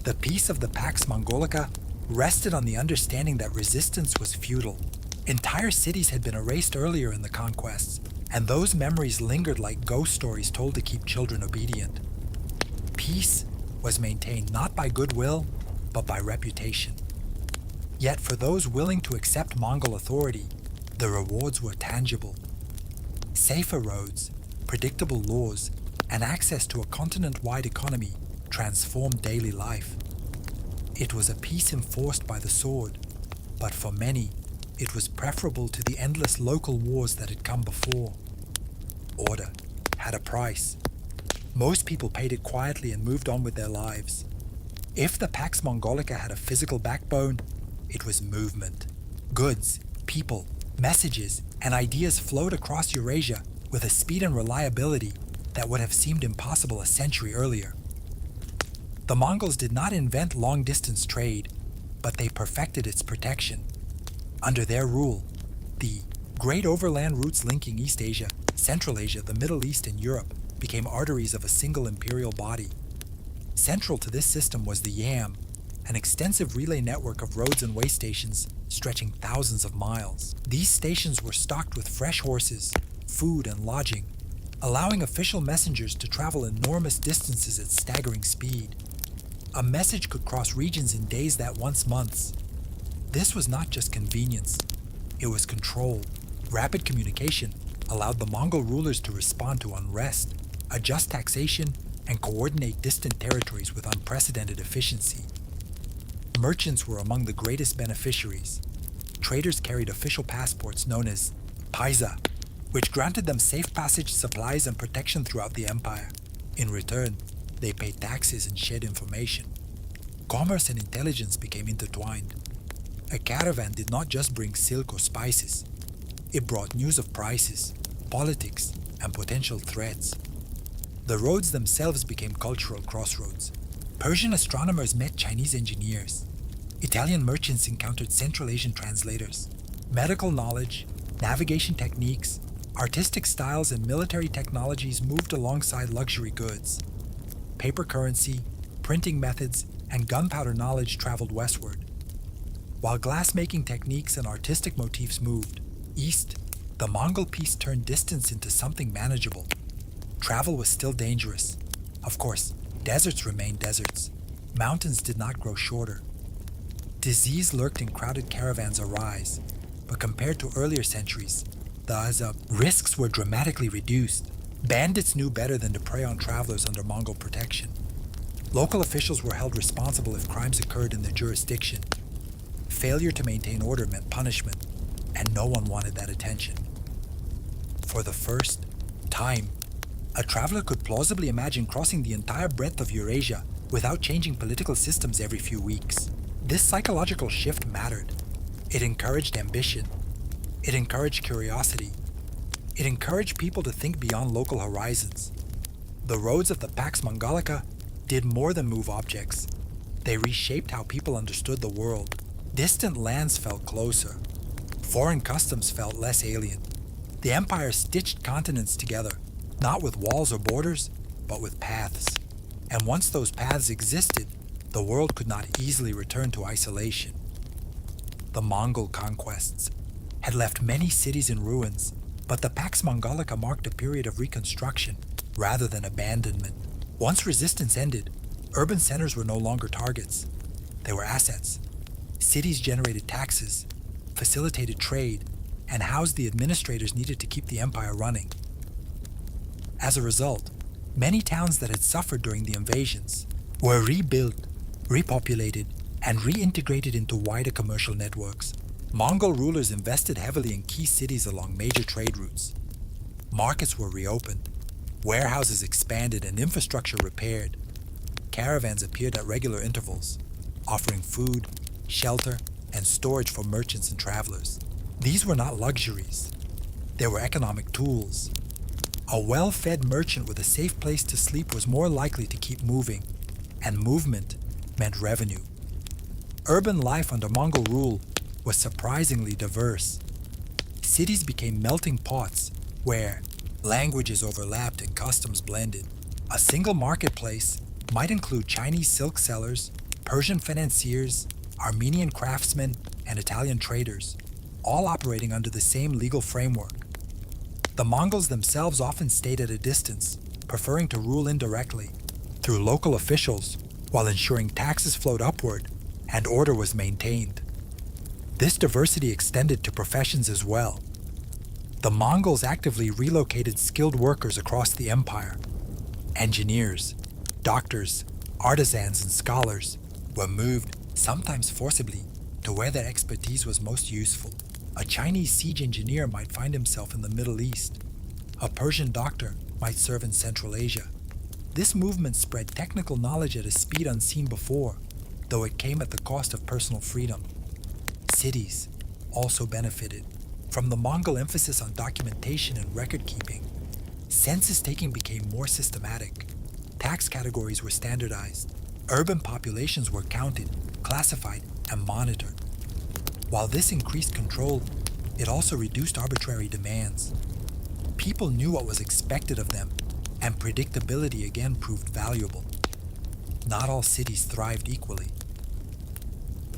The peace of the Pax Mongolica rested on the understanding that resistance was futile. Entire cities had been erased earlier in the conquests, and those memories lingered like ghost stories told to keep children obedient. Peace was maintained not by goodwill, but by reputation. Yet for those willing to accept Mongol authority, the rewards were tangible. Safer roads, predictable laws, and access to a continent-wide economy transformed daily life. It was a peace enforced by the sword, but for many, it was preferable to the endless local wars that had come before. Order had a price. Most people paid it quietly and moved on with their lives. If the Pax Mongolica had a physical backbone, it was movement. Goods, people, messages, and ideas flowed across Eurasia with a speed and reliability that would have seemed impossible a century earlier. The Mongols did not invent long-distance trade, but they perfected its protection. Under their rule, the Great overland routes linking East Asia, Central Asia, the Middle East, and Europe became arteries of a single imperial body. Central to this system was the Yam, an extensive relay network of roads and way stations stretching thousands of miles. These stations were stocked with fresh horses, food, and lodging, allowing official messengers to travel enormous distances at staggering speed. A message could cross regions in days that once months. This was not just convenience, it was control. Rapid communication allowed the Mongol rulers to respond to unrest, adjust taxation, and coordinate distant territories with unprecedented efficiency. Merchants were among the greatest beneficiaries. Traders carried official passports known as paisa, which granted them safe passage, supplies, and protection throughout the empire. In return, they paid taxes and shared information. Commerce and intelligence became intertwined. A caravan did not just bring silk or spices. It brought news of prices, politics, and potential threats. The roads themselves became cultural crossroads. Persian astronomers met Chinese engineers. Italian merchants encountered Central Asian translators. Medical knowledge, navigation techniques, artistic styles, and military technologies moved alongside luxury goods. Paper currency, printing methods, and gunpowder knowledge traveled westward. While glass-making techniques and artistic motifs moved east, the Mongol peace turned distance into something manageable. Travel was still dangerous. Of course, deserts remained deserts. Mountains did not grow shorter. Disease lurked in crowded caravans arise, but compared to earlier centuries, the risks were dramatically reduced. Bandits knew better than to prey on travelers under Mongol protection. Local officials were held responsible if crimes occurred in their jurisdiction. Failure to maintain order meant punishment, and no one wanted that attention. For the first time, a traveler could plausibly imagine crossing the entire breadth of Eurasia without changing political systems every few weeks. This psychological shift mattered. It encouraged ambition. It encouraged curiosity. It encouraged people to think beyond local horizons. The roads of the Pax Mongolica did more than move objects. They reshaped how people understood the world. Distant lands felt closer. Foreign customs felt less alien. The empire stitched continents together, not with walls or borders, but with paths. And once those paths existed, the world could not easily return to isolation. The Mongol conquests had left many cities in ruins, but the Pax Mongolica marked a period of reconstruction rather than abandonment. Once resistance ended, urban centers were no longer targets. They were assets. Cities generated taxes, facilitated trade, and housed the administrators needed to keep the empire running. As a result, many towns that had suffered during the invasions were rebuilt, repopulated, and reintegrated into wider commercial networks. Mongol rulers invested heavily in key cities along major trade routes. Markets were reopened, warehouses expanded, and infrastructure repaired. Caravans appeared at regular intervals, offering food, shelter, and storage for merchants and travelers. These were not luxuries. They were economic tools. A well-fed merchant with a safe place to sleep was more likely to keep moving, and movement meant revenue. Urban life under Mongol rule was surprisingly diverse. Cities became melting pots where languages overlapped and customs blended. A single marketplace might include Chinese silk sellers, Persian financiers, Armenian craftsmen, and Italian traders, all operating under the same legal framework. The Mongols themselves often stayed at a distance, preferring to rule indirectly, through local officials, while ensuring taxes flowed upward and order was maintained. This diversity extended to professions as well. The Mongols actively relocated skilled workers across the empire. Engineers, doctors, artisans, and scholars were moved, sometimes forcibly, to where their expertise was most useful. A Chinese siege engineer might find himself in the Middle East. A Persian doctor might serve in Central Asia. This movement spread technical knowledge at a speed unseen before, though it came at the cost of personal freedom. Cities also benefited from the Mongol emphasis on documentation and record keeping. Census taking became more systematic. Tax categories were standardized. Urban populations were counted, classified, and monitored. While this increased control, it also reduced arbitrary demands. People knew what was expected of them, and predictability again proved valuable. Not all cities thrived equally.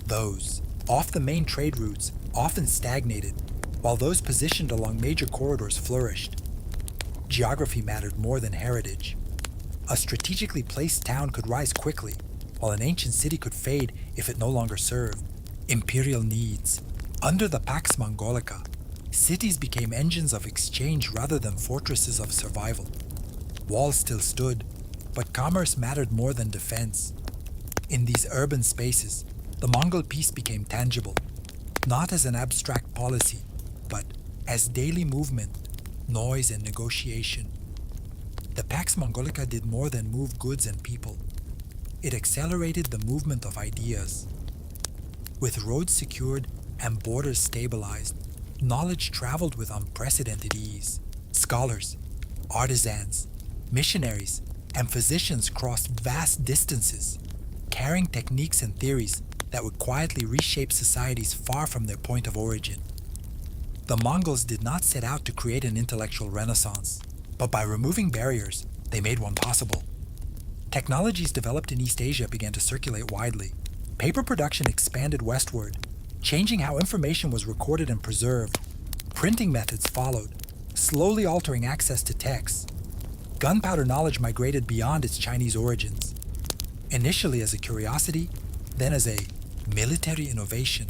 Those off the main trade routes often stagnated, while those positioned along major corridors flourished. Geography mattered more than heritage. A strategically placed town could rise quickly, while an ancient city could fade if it no longer served imperial needs. Under the Pax Mongolica, cities became engines of exchange rather than fortresses of survival. Walls still stood, but commerce mattered more than defense. In these urban spaces, the Mongol peace became tangible, not as an abstract policy, but as daily movement, noise, and negotiation. The Pax Mongolica did more than move goods and people. It accelerated the movement of ideas. With roads secured and borders stabilized, knowledge traveled with unprecedented ease. Scholars, artisans, missionaries, and physicians crossed vast distances, carrying techniques and theories that would quietly reshape societies far from their point of origin. The Mongols did not set out to create an intellectual renaissance, but by removing barriers, they made one possible. Technologies developed in East Asia began to circulate widely. Paper production expanded westward, changing how information was recorded and preserved. Printing methods followed, slowly altering access to texts. Gunpowder knowledge migrated beyond its Chinese origins, initially as a curiosity, then as a military innovation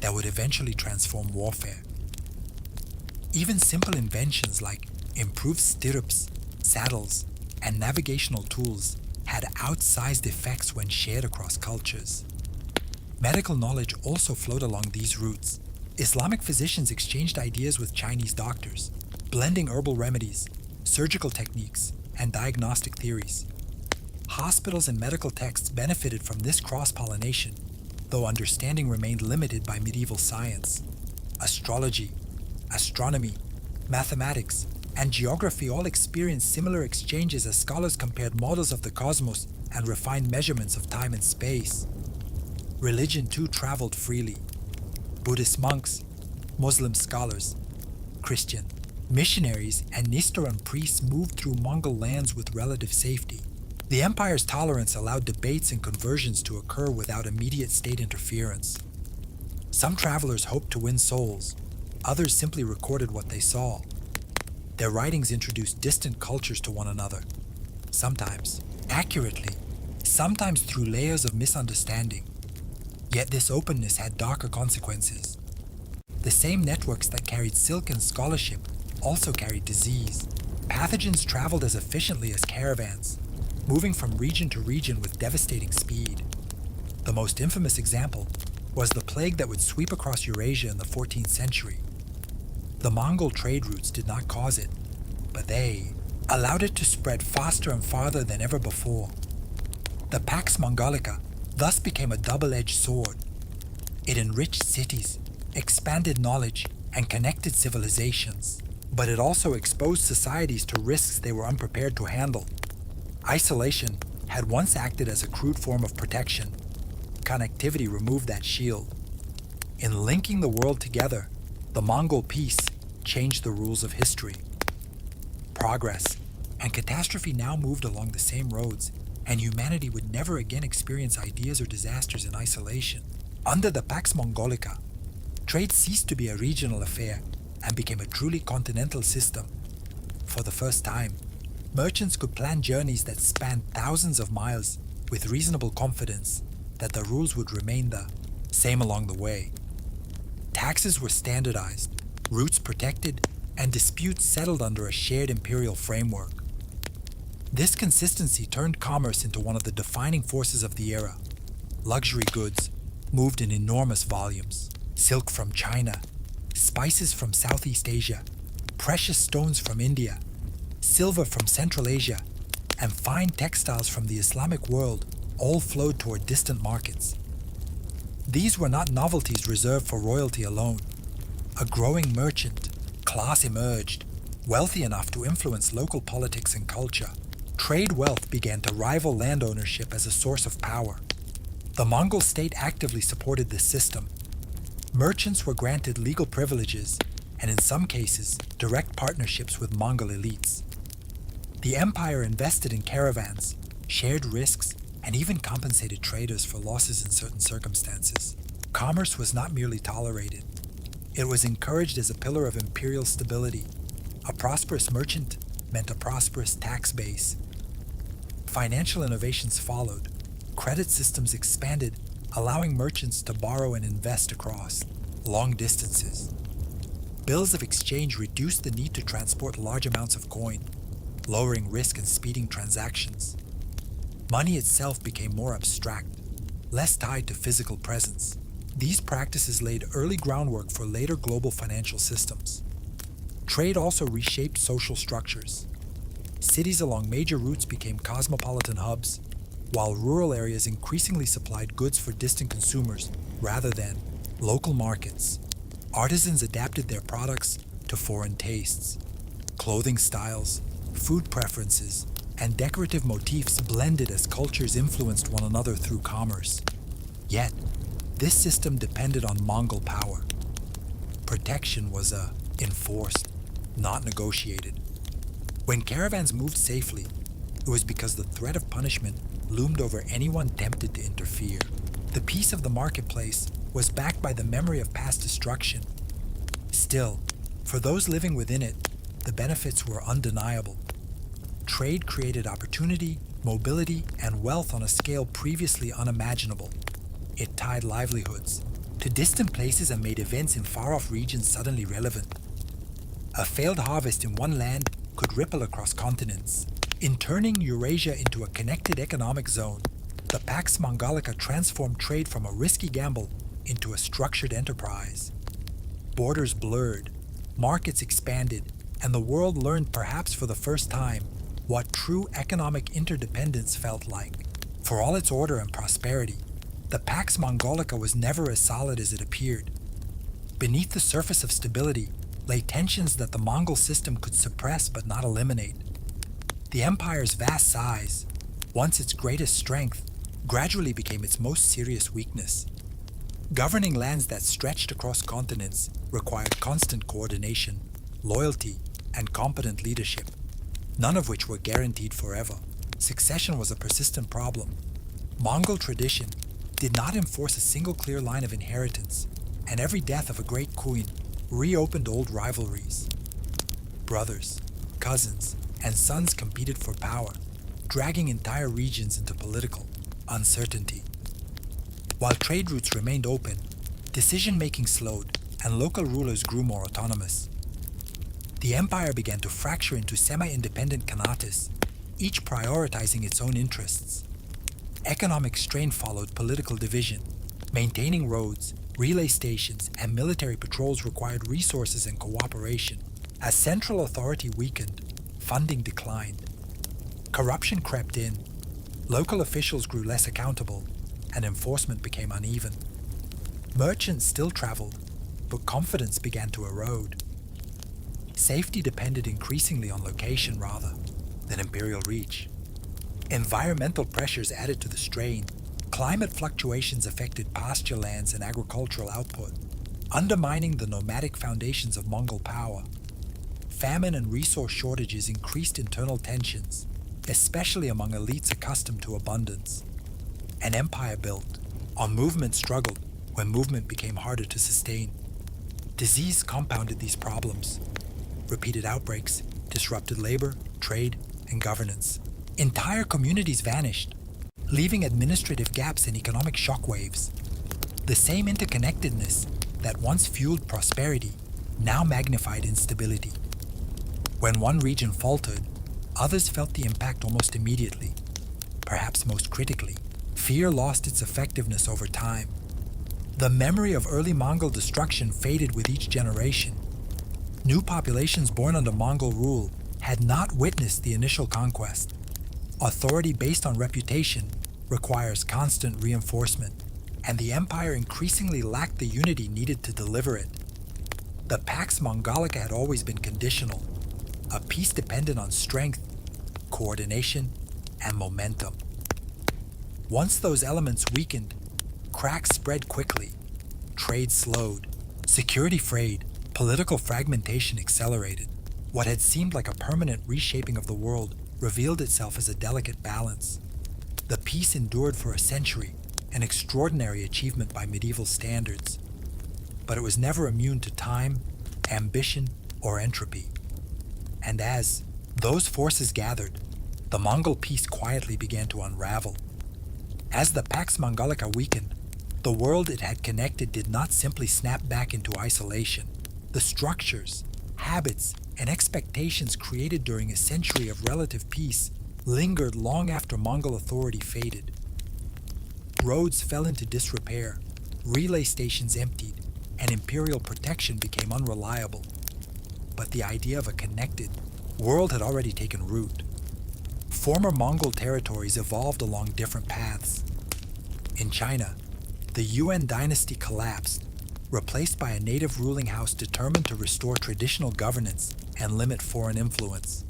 that would eventually transform warfare. Even simple inventions like improved stirrups, saddles, and navigational tools had outsized effects when shared across cultures. Medical knowledge also flowed along these routes. Islamic physicians exchanged ideas with Chinese doctors, blending herbal remedies, surgical techniques, and diagnostic theories. Hospitals and medical texts benefited from this cross-pollination, though understanding remained limited by medieval science. Astrology, astronomy, mathematics, and geography all experienced similar exchanges as scholars compared models of the cosmos and refined measurements of time and space. Religion too traveled freely. Buddhist monks, Muslim scholars, Christian missionaries, and Nistaran priests moved through Mongol lands with relative safety. The empire's tolerance allowed debates and conversions to occur without immediate state interference. Some travelers hoped to win souls, others simply recorded what they saw. Their writings introduced distant cultures to one another, sometimes accurately, sometimes through layers of misunderstanding. Yet this openness had darker consequences. The same networks that carried silk and scholarship also carried disease. Pathogens traveled as efficiently as caravans, moving from region to region with devastating speed. The most infamous example was the plague that would sweep across Eurasia in the 14th century. The Mongol trade routes did not cause it, but they allowed it to spread faster and farther than ever before. The Pax Mongolica thus became a double-edged sword. It enriched cities, expanded knowledge, and connected civilizations, but it also exposed societies to risks they were unprepared to handle. Isolation had once acted as a crude form of protection. Connectivity removed that shield. In linking the world together, the Mongol peace changed the rules of history. Progress and catastrophe now moved along the same roads, and humanity would never again experience ideas or disasters in isolation. Under the Pax Mongolica, trade ceased to be a regional affair and became a truly continental system. For the first time, merchants could plan journeys that spanned thousands of miles with reasonable confidence that the rules would remain the same along the way. Taxes were standardized, routes protected, and disputes settled under a shared imperial framework. This consistency turned commerce into one of the defining forces of the era. Luxury goods moved in enormous volumes. Silk from China, spices from Southeast Asia, precious stones from India, silver from Central Asia, and fine textiles from the Islamic world all flowed toward distant markets. These were not novelties reserved for royalty alone. A growing merchant class emerged, wealthy enough to influence local politics and culture. Trade wealth began to rival land ownership as a source of power. The Mongol state actively supported this system. Merchants were granted legal privileges, and in some cases, direct partnerships with Mongol elites. The empire invested in caravans, shared risks, and even compensated traders for losses in certain circumstances. Commerce was not merely tolerated. It was encouraged as a pillar of imperial stability. A prosperous merchant meant a prosperous tax base. Financial innovations followed. Credit systems expanded, allowing merchants to borrow and invest across long distances. Bills of exchange reduced the need to transport large amounts of coin, lowering risk and speeding transactions. Money itself became more abstract, less tied to physical presence. These practices laid early groundwork for later global financial systems. Trade also reshaped social structures. Cities along major routes became cosmopolitan hubs, while rural areas increasingly supplied goods for distant consumers rather than local markets. Artisans adapted their products to foreign tastes. Clothing styles, food preferences, and decorative motifs blended as cultures influenced one another through commerce. Yet, this system depended on Mongol power. Protection was enforced, not negotiated. When caravans moved safely, it was because the threat of punishment loomed over anyone tempted to interfere. The peace of the marketplace was backed by the memory of past destruction. Still, for those living within it, the benefits were undeniable. Trade created opportunity, mobility, and wealth on a scale previously unimaginable. It tied livelihoods to distant places and made events in far-off regions suddenly relevant. A failed harvest in one land could ripple across continents. In turning Eurasia into a connected economic zone, the Pax Mongolica transformed trade from a risky gamble into a structured enterprise. Borders blurred, markets expanded, and the world learned perhaps for the first time what true economic interdependence felt like. For all its order and prosperity, the Pax Mongolica was never as solid as it appeared. Beneath the surface of stability lay tensions that the Mongol system could suppress but not eliminate. The empire's vast size, once its greatest strength, gradually became its most serious weakness. Governing lands that stretched across continents required constant coordination, loyalty, and competent leadership, none of which were guaranteed forever. Succession was a persistent problem. Mongol tradition did not enforce a single clear line of inheritance, and every death of a great queen reopened old rivalries. Brothers, cousins, and sons competed for power, dragging entire regions into political uncertainty. While trade routes remained open, decision-making slowed, and local rulers grew more autonomous. The empire began to fracture into semi-independent khanates, each prioritizing its own interests. Economic strain followed political division. Maintaining roads, relay stations, and military patrols required resources and cooperation. As central authority weakened, funding declined. Corruption crept in. Local officials grew less accountable, and enforcement became uneven. Merchants still traveled, but confidence began to erode. Safety depended increasingly on location rather than imperial reach. Environmental pressures added to the strain. Climate fluctuations affected pasture lands and agricultural output, undermining the nomadic foundations of Mongol power. Famine and resource shortages increased internal tensions, especially among elites accustomed to abundance. An empire built on movement struggled when movement became harder to sustain. Disease compounded these problems. Repeated outbreaks disrupted labor, trade, and governance. Entire communities vanished, leaving administrative gaps and economic shockwaves. The same interconnectedness that once fueled prosperity now magnified instability. When one region faltered, others felt the impact almost immediately. Perhaps most critically, fear lost its effectiveness over time. The memory of early Mongol destruction faded with each generation. New populations born under Mongol rule had not witnessed the initial conquest. Authority based on reputation requires constant reinforcement, and the empire increasingly lacked the unity needed to deliver it. The Pax Mongolica had always been conditional, a peace dependent on strength, coordination, and momentum. Once those elements weakened, cracks spread quickly, trade slowed, security frayed, Political fragmentation accelerated. What had seemed like a permanent reshaping of the world revealed itself as a delicate balance. The peace endured for a century, an extraordinary achievement by medieval standards. But it was never immune to time, ambition, or entropy. And as those forces gathered, the Mongol peace quietly began to unravel. As the Pax Mongolica weakened, the world it had connected did not simply snap back into isolation. The structures, habits, and expectations created during a century of relative peace lingered long after Mongol authority faded. Roads fell into disrepair, relay stations emptied, and imperial protection became unreliable. But the idea of a connected world had already taken root. Former Mongol territories evolved along different paths. In China, the Yuan dynasty collapsed, replaced by a native ruling house determined to restore traditional governance and limit foreign influence.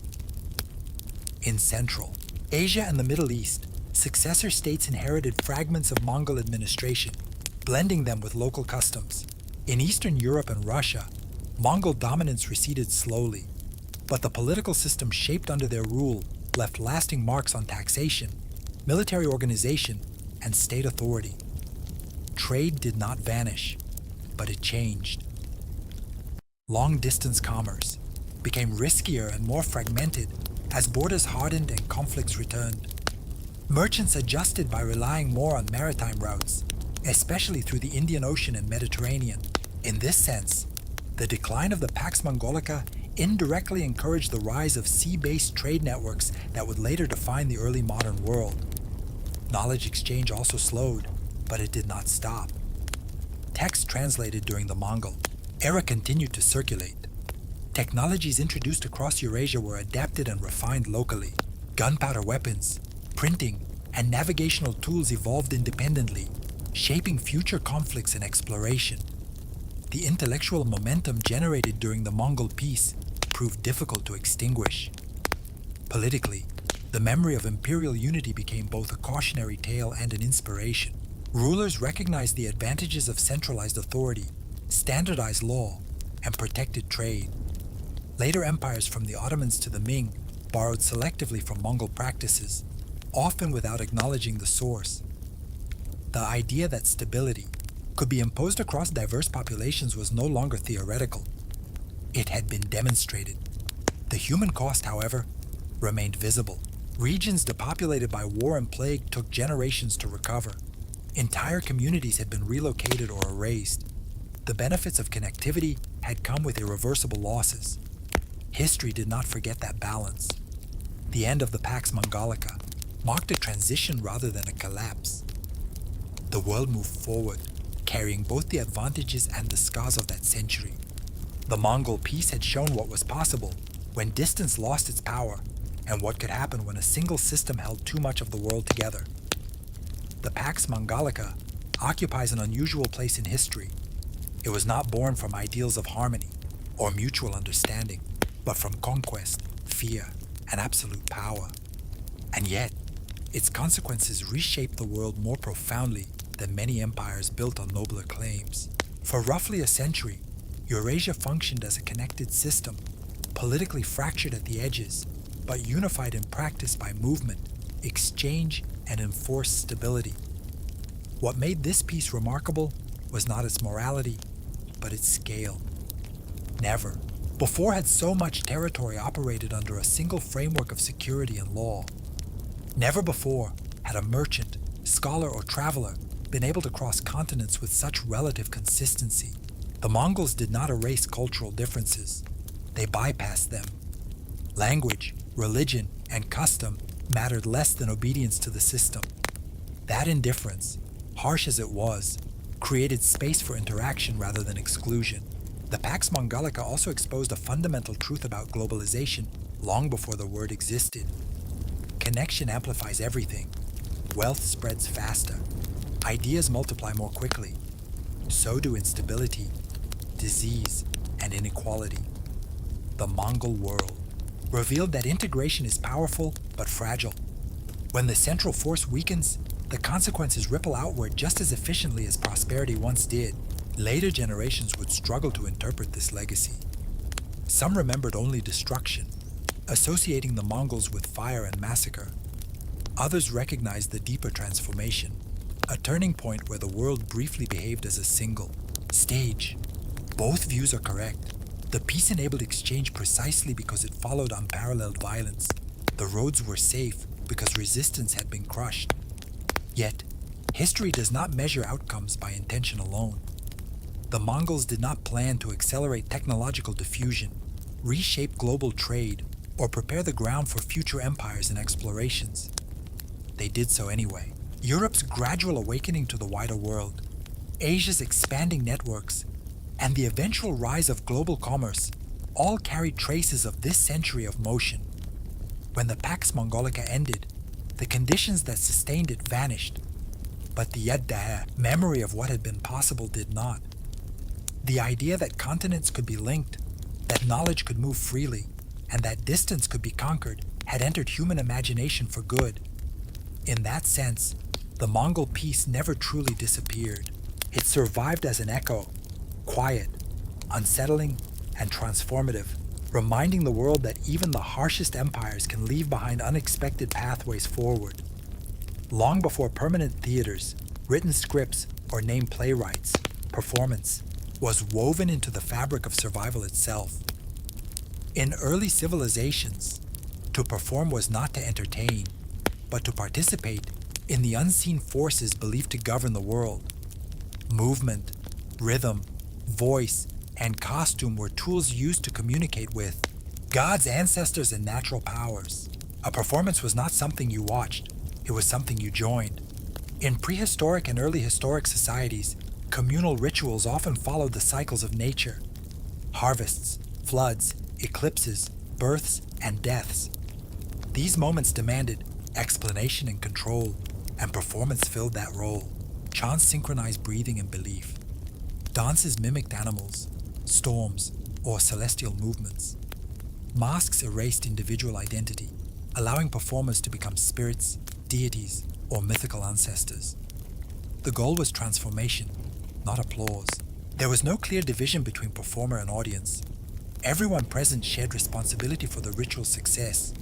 In Central Asia and the Middle East, successor states inherited fragments of Mongol administration, blending them with local customs. In Eastern Europe and Russia, Mongol dominance receded slowly, but the political system shaped under their rule left lasting marks on taxation, military organization, and state authority. Trade did not vanish, but it changed. Long-distance commerce became riskier and more fragmented as borders hardened and conflicts returned. Merchants adjusted by relying more on maritime routes, especially through the Indian Ocean and Mediterranean. In this sense, the decline of the Pax Mongolica indirectly encouraged the rise of sea-based trade networks that would later define the early modern world. Knowledge exchange also slowed, but it did not stop. Texts translated during the Mongol era continued to circulate. Technologies introduced across Eurasia were adapted and refined locally. Gunpowder weapons, printing, and navigational tools evolved independently, shaping future conflicts and exploration. The intellectual momentum generated during the Mongol peace proved difficult to extinguish. Politically, the memory of imperial unity became both a cautionary tale and an inspiration. Rulers recognized the advantages of centralized authority, standardized law, and protected trade. Later empires from the Ottomans to the Ming borrowed selectively from Mongol practices, often without acknowledging the source. The idea that stability could be imposed across diverse populations was no longer theoretical. It had been demonstrated. The human cost, however, remained visible. Regions depopulated by war and plague took generations to recover. Entire communities had been relocated or erased. The benefits of connectivity had come with irreversible losses. History did not forget that balance. The end of the Pax Mongolica marked a transition rather than a collapse. The world moved forward, carrying both the advantages and the scars of that century. The Mongol peace had shown what was possible when distance lost its power, and what could happen when a single system held too much of the world together. The Pax Mongolica occupies an unusual place in history. It was not born from ideals of harmony or mutual understanding, but from conquest, fear, and absolute power. And yet, its consequences reshaped the world more profoundly than many empires built on nobler claims. For roughly a century, Eurasia functioned as a connected system, politically fractured at the edges, but unified in practice by movement, exchange, and enforced stability. What made this peace remarkable was not its morality, but its scale. Never before had so much territory operated under a single framework of security and law. Never before had a merchant, scholar, or traveler been able to cross continents with such relative consistency. The Mongols did not erase cultural differences. They bypassed them. Language, religion, and custom mattered less than obedience to the system. That indifference, harsh as it was, created space for interaction rather than exclusion. The Pax Mongolica also exposed a fundamental truth about globalization long before the word existed. Connection amplifies everything. Wealth spreads faster. Ideas multiply more quickly. So do instability, disease, and inequality. The Mongol world revealed that integration is powerful but fragile. When the central force weakens, the consequences ripple outward just as efficiently as prosperity once did. Later generations would struggle to interpret this legacy. Some remembered only destruction, associating the Mongols with fire and massacre. Others recognized the deeper transformation, a turning point where the world briefly behaved as a single stage. Both views are correct. The peace enabled exchange precisely because it followed unparalleled violence. The roads were safe because resistance had been crushed. Yet, history does not measure outcomes by intention alone. The Mongols did not plan to accelerate technological diffusion, reshape global trade, or prepare the ground for future empires and explorations. They did so anyway. Europe's gradual awakening to the wider world, Asia's expanding networks, and the eventual rise of global commerce all carried traces of this century of motion. When the Pax Mongolica ended, the conditions that sustained it vanished, but the yad-dahe, memory of what had been possible, did not. The idea that continents could be linked, that knowledge could move freely, and that distance could be conquered had entered human imagination for good. In that sense, the Mongol peace never truly disappeared. It survived as an echo, quiet, unsettling, and transformative, reminding the world that even the harshest empires can leave behind unexpected pathways forward. Long before permanent theaters, written scripts, or named playwrights, performance was woven into the fabric of survival itself. In early civilizations, to perform was not to entertain, but to participate in the unseen forces believed to govern the world. Movement, rhythm, voice, and costume were tools used to communicate with God's ancestors and natural powers. A performance was not something you watched, it was something you joined. In prehistoric and early historic societies, communal rituals often followed the cycles of nature. Harvests, floods, eclipses, births, and deaths. These moments demanded explanation and control, and performance filled that role. Chants synchronized breathing and belief. Dances mimicked animals, storms, or celestial movements. Masks erased individual identity, allowing performers to become spirits, deities, or mythical ancestors. The goal was transformation, not applause. There was no clear division between performer and audience. Everyone present shared responsibility for the ritual's success.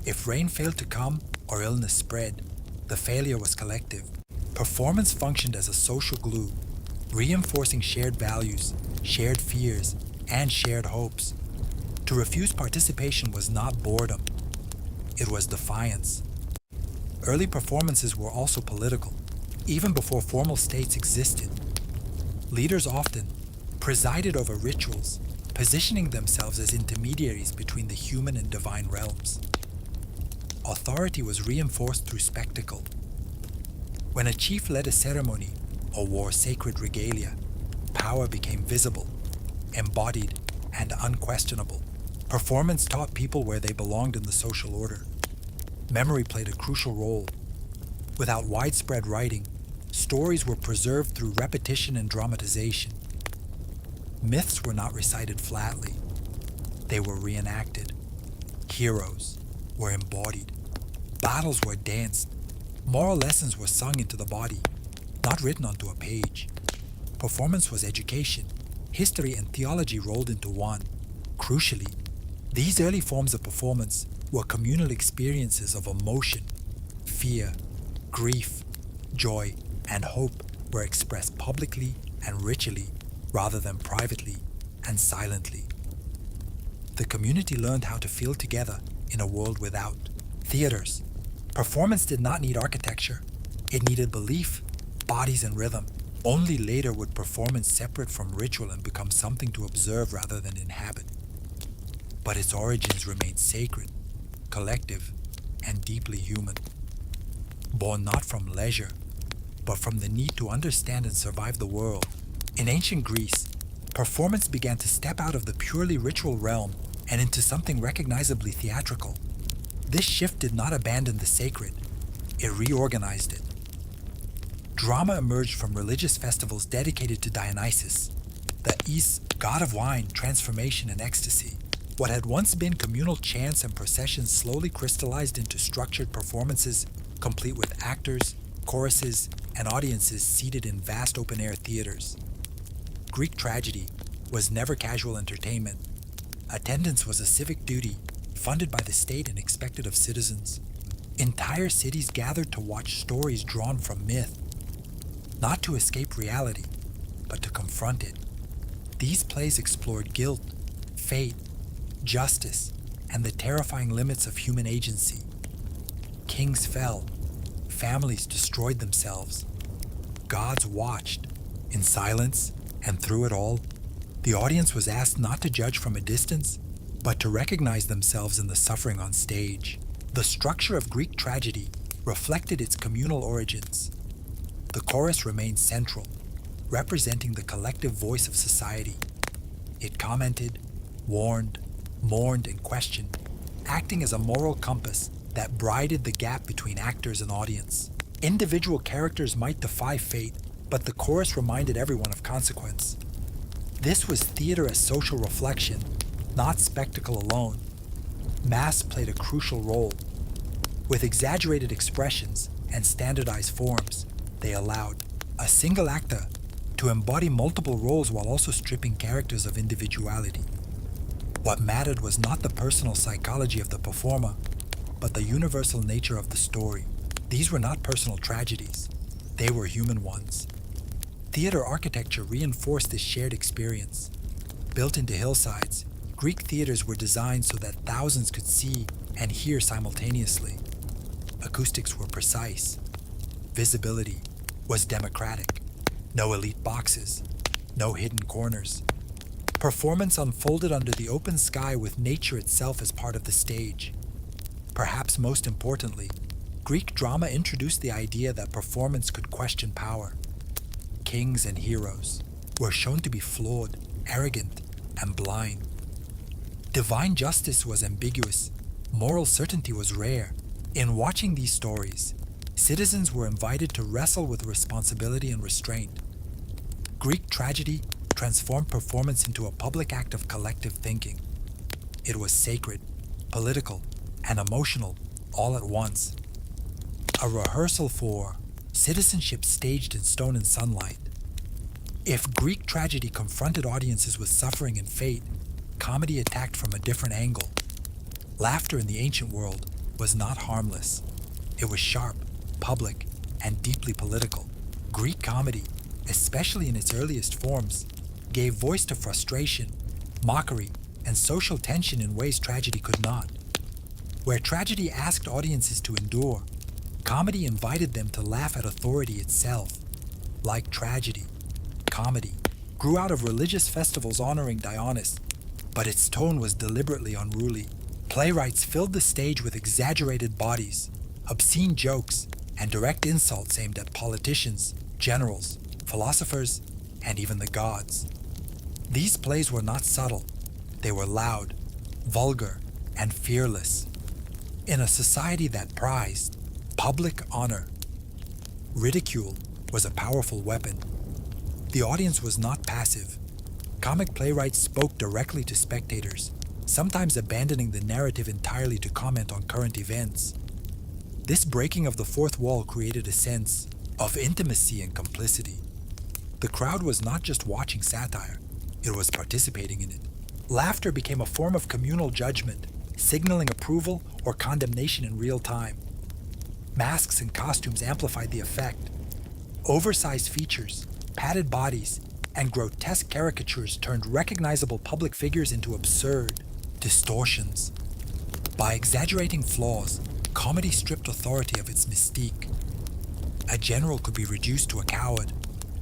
If rain failed to come or illness spread, the failure was collective. Performance functioned as a social glue, reinforcing shared values, shared fears, and shared hopes. To refuse participation was not boredom, it was defiance. Early performances were also political, even before formal states existed. Leaders often presided over rituals, positioning themselves as intermediaries between the human and divine realms. Authority was reinforced through spectacle. When a chief led a ceremony or wore sacred regalia, power became visible, embodied, and unquestionable. Performance taught people where they belonged in the social order. Memory played a crucial role. Without widespread writing, stories were preserved through repetition and dramatization. Myths were not recited flatly. They were reenacted. Heroes were embodied. Battles were danced. Moral lessons were sung into the body, not written onto a page. Performance was education. History and theology rolled into one. Crucially, these early forms of performance were communal experiences of emotion. Fear, grief, joy, and hope were expressed publicly and ritually rather than privately and silently. The community learned how to feel together in a world without theaters. Performance did not need architecture. It needed belief, bodies, and rhythm. Only later would performance separate from ritual and become something to observe rather than inhabit. But its origins remained sacred, collective, and deeply human. Born not from leisure, but from the need to understand and survive the world. In ancient Greece, performance began to step out of the purely ritual realm and into something recognizably theatrical. This shift did not abandon the sacred, it reorganized it. Drama emerged from religious festivals dedicated to Dionysus, the East's god of wine, transformation, and ecstasy. What had once been communal chants and processions slowly crystallized into structured performances, complete with actors, choruses, and audiences seated in vast open-air theaters. Greek tragedy was never casual entertainment. Attendance was a civic duty funded by the state and expected of citizens. Entire cities gathered to watch stories drawn from myth, not to escape reality, but to confront it. These plays explored guilt, fate, justice, and the terrifying limits of human agency. Kings fell, families destroyed themselves, gods watched, in silence, and through it all, the audience was asked not to judge from a distance, but to recognize themselves in the suffering on stage. The structure of Greek tragedy reflected its communal origins. The chorus remained central, representing the collective voice of society. It commented, warned, mourned, and questioned, acting as a moral compass that bridled the gap between actors and audience. Individual characters might defy fate, but the chorus reminded everyone of consequence. This was theater as social reflection, not spectacle alone. Mass played a crucial role. With exaggerated expressions and standardized forms, they allowed a single actor to embody multiple roles while also stripping characters of individuality. What mattered was not the personal psychology of the performer, but the universal nature of the story. These were not personal tragedies, they were human ones. Theater architecture reinforced this shared experience. Built into hillsides, Greek theaters were designed so that thousands could see and hear simultaneously. Acoustics were precise. Visibility was democratic. No elite boxes, no hidden corners. Performance unfolded under the open sky with nature itself as part of the stage. Perhaps most importantly, Greek drama introduced the idea that performance could question power. Kings and heroes were shown to be flawed, arrogant, and blind. Divine justice was ambiguous. Moral certainty was rare. In watching these stories, citizens were invited to wrestle with responsibility and restraint. Greek tragedy transformed performance into a public act of collective thinking. It was sacred, political, and emotional all at once. A rehearsal for citizenship staged in stone and sunlight. If Greek tragedy confronted audiences with suffering and fate, comedy attacked from a different angle. Laughter in the ancient world was not harmless. It was sharp, public, and deeply political. Greek comedy, especially in its earliest forms, gave voice to frustration, mockery, and social tension in ways tragedy could not. Where tragedy asked audiences to endure, comedy invited them to laugh at authority itself. Like tragedy, comedy grew out of religious festivals honoring Dionysus, but its tone was deliberately unruly. Playwrights filled the stage with exaggerated bodies, obscene jokes, and direct insults aimed at politicians, generals, philosophers, and even the gods. These plays were not subtle. They were loud, vulgar, and fearless. In a society that prized public honor, ridicule was a powerful weapon. The audience was not passive. Comic playwrights spoke directly to spectators, sometimes abandoning the narrative entirely to comment on current events. This breaking of the fourth wall created a sense of intimacy and complicity. The crowd was not just watching satire, it was participating in it. Laughter became a form of communal judgment, signaling approval or condemnation in real time. Masks and costumes amplified the effect. Oversized features, padded bodies, and grotesque caricatures turned recognizable public figures into absurd distortions. By exaggerating flaws, comedy stripped authority of its mystique. A general could be reduced to a coward,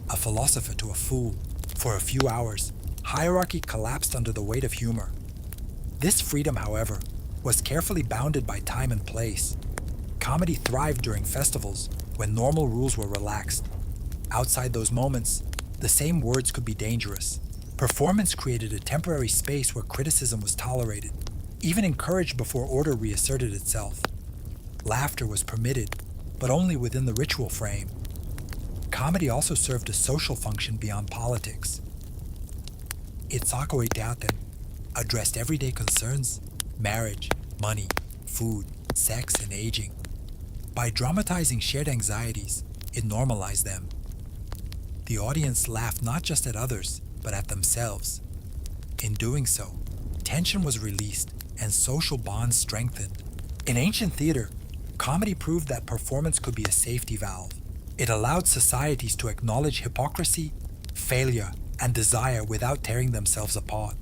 a philosopher to a fool. For a few hours, hierarchy collapsed under the weight of humor. This freedom, however, was carefully bounded by time and place. Comedy thrived during festivals when normal rules were relaxed. Outside those moments, the same words could be dangerous. Performance created a temporary space where criticism was tolerated, even encouraged before order reasserted itself. Laughter was permitted, but only within the ritual frame. Comedy also served a social function beyond politics. Its Theater addressed everyday concerns: marriage, money, food, sex, and aging. By dramatizing shared anxieties, it normalized them. The audience laughed not just at others, but at themselves. In doing so, tension was released and social bonds strengthened. In ancient theater, comedy proved that performance could be a safety valve. It allowed societies to acknowledge hypocrisy, failure, and desire without tearing themselves apart.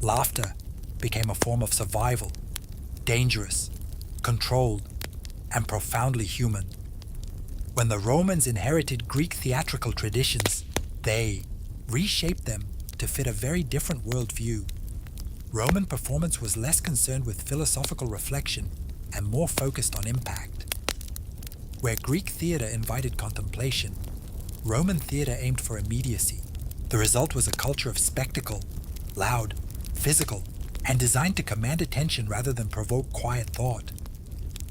Laughter became a form of survival, dangerous, controlled, and profoundly human. When the Romans inherited Greek theatrical traditions, they reshaped them to fit a very different worldview. Roman performance was less concerned with philosophical reflection and more focused on impact. Where Greek theater invited contemplation, Roman theater aimed for immediacy. The result was a culture of spectacle, loud, physical, and designed to command attention rather than provoke quiet thought.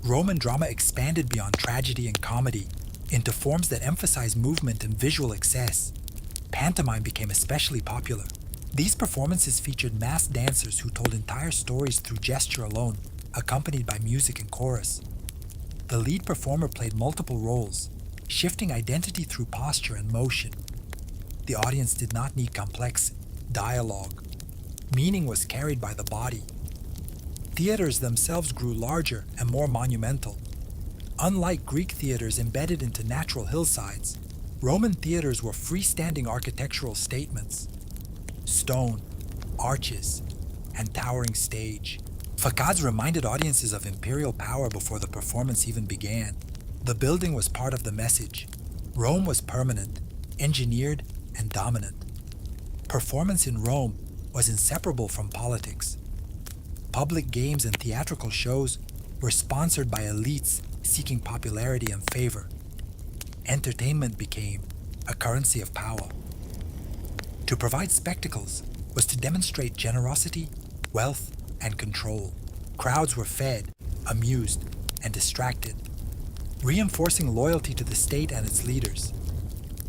Roman drama expanded beyond tragedy and comedy into forms that emphasized movement and visual excess. Pantomime became especially popular. These performances featured masked dancers who told entire stories through gesture alone, accompanied by music and chorus. The lead performer played multiple roles, shifting identity through posture and motion. The audience did not need complex dialogue. Meaning was carried by the body. Theaters themselves grew larger and more monumental. Unlike Greek theaters embedded into natural hillsides, Roman theaters were freestanding architectural statements. Stone, arches, and towering stage. Facades reminded audiences of imperial power before the performance even began. The building was part of the message. Rome was permanent, engineered, and dominant. Performance in Rome was inseparable from politics. Public games and theatrical shows were sponsored by elites seeking popularity and favor. Entertainment became a currency of power. To provide spectacles was to demonstrate generosity, wealth, and control. Crowds were fed, amused, and distracted, reinforcing loyalty to the state and its leaders.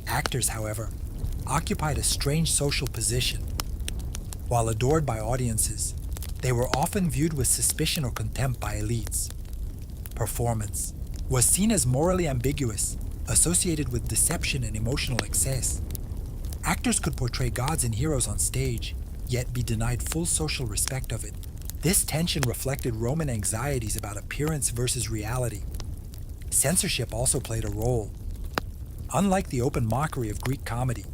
Actors, however, occupied a strange social position. While adored by audiences, they were often viewed with suspicion or contempt by elites. Performance was seen as morally ambiguous, associated with deception and emotional excess. Actors could portray gods and heroes on stage, yet be denied full social respect of it. This tension reflected Roman anxieties about appearance versus reality. Censorship also played a role. Unlike the open mockery of Greek comedy,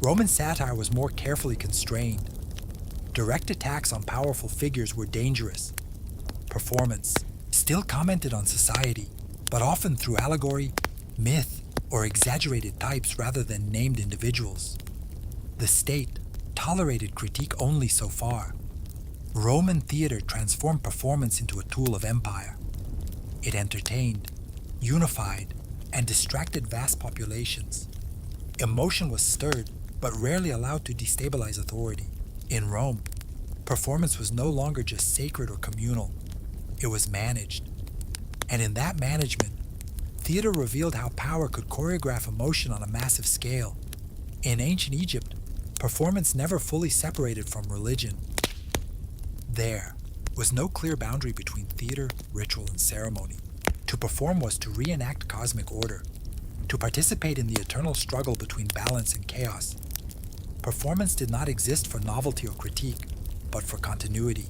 Roman satire was more carefully constrained. Direct attacks on powerful figures were dangerous. Performance still commented on society, but often through allegory, myth, or exaggerated types rather than named individuals. The state tolerated critique only so far. Roman theater transformed performance into a tool of empire. It entertained, unified, and distracted vast populations. Emotion was stirred, but rarely allowed to destabilize authority. In Rome, performance was no longer just sacred or communal. It was managed. And in that management, theater revealed how power could choreograph emotion on a massive scale. In ancient Egypt, performance never fully separated from religion. There was no clear boundary between theater, ritual, and ceremony. To perform was to reenact cosmic order, to participate in the eternal struggle between balance and chaos. Performance did not exist for novelty or critique, but for continuity.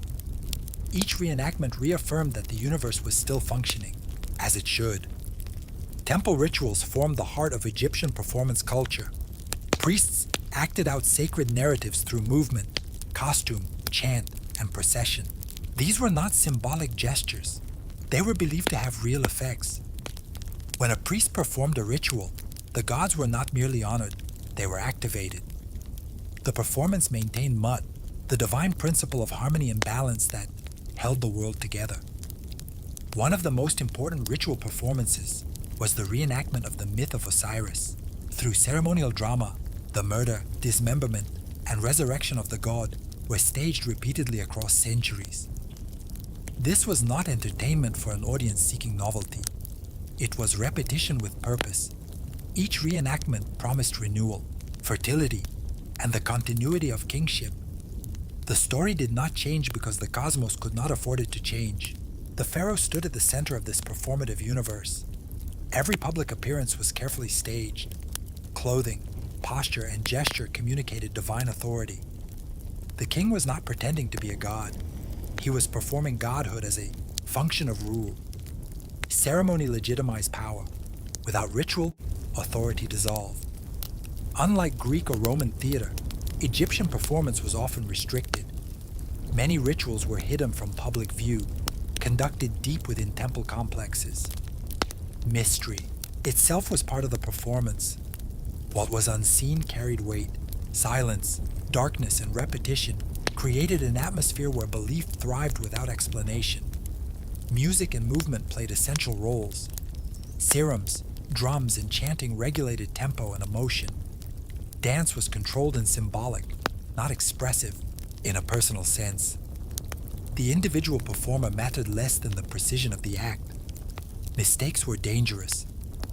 Each reenactment reaffirmed that the universe was still functioning, as it should. Temple rituals formed the heart of Egyptian performance culture. Priests acted out sacred narratives through movement, costume, chant, and procession. These were not symbolic gestures. They were believed to have real effects. When a priest performed a ritual, the gods were not merely honored, they were activated. The performance maintained Mut, the divine principle of harmony and balance that held the world together. One of the most important ritual performances was the reenactment of the myth of Osiris. Through ceremonial drama, the murder, dismemberment, and resurrection of the god were staged repeatedly across centuries. This was not entertainment for an audience seeking novelty. It was repetition with purpose. Each reenactment promised renewal, fertility, and the continuity of kingship. The story did not change because the cosmos could not afford it to change. The pharaoh stood at the center of this performative universe. Every public appearance was carefully staged. Clothing, posture, and gesture communicated divine authority. The king was not pretending to be a god. He was performing godhood as a function of rule. Ceremony legitimized power. Without ritual, authority dissolved. Unlike Greek or Roman theater, Egyptian performance was often restricted. Many rituals were hidden from public view, conducted deep within temple complexes. Mystery itself was part of the performance. What was unseen carried weight. Silence, darkness, and repetition created an atmosphere where belief thrived without explanation. Music and movement played essential roles. Serums, drums, and chanting regulated tempo and emotion. Dance was controlled and symbolic, not expressive in a personal sense. The individual performer mattered less than the precision of the act. Mistakes were dangerous.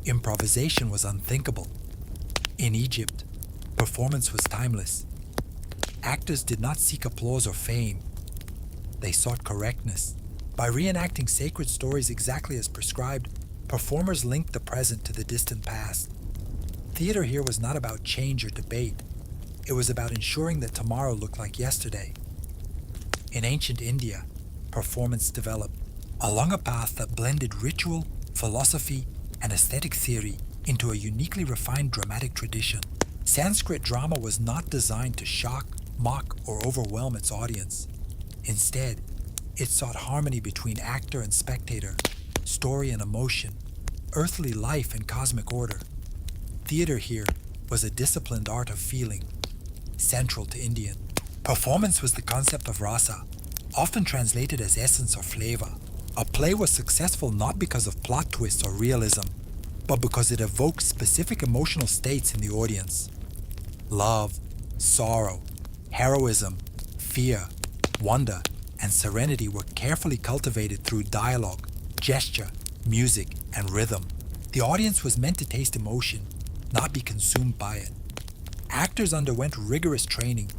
Improvisation was unthinkable. In Egypt, performance was timeless. Actors did not seek applause or fame. They sought correctness. By reenacting sacred stories exactly as prescribed, performers linked the present to the distant past. Theater here was not about change or debate. It was about ensuring that tomorrow looked like yesterday. In ancient India, performance developed along a path that blended ritual, philosophy, and aesthetic theory into a uniquely refined dramatic tradition. Sanskrit drama was not designed to shock, mock, or overwhelm its audience. Instead, it sought harmony between actor and spectator, story and emotion, earthly life and cosmic order. Theater here was a disciplined art of feeling, central to Indian. Performance was the concept of rasa, often translated as essence or flavor. A play was successful not because of plot twists or realism, but because it evoked specific emotional states in the audience. Love, sorrow, heroism, fear, wonder, and serenity were carefully cultivated through dialogue, gesture, music, and rhythm. The audience was meant to taste emotion, not be consumed by it. Actors underwent rigorous training.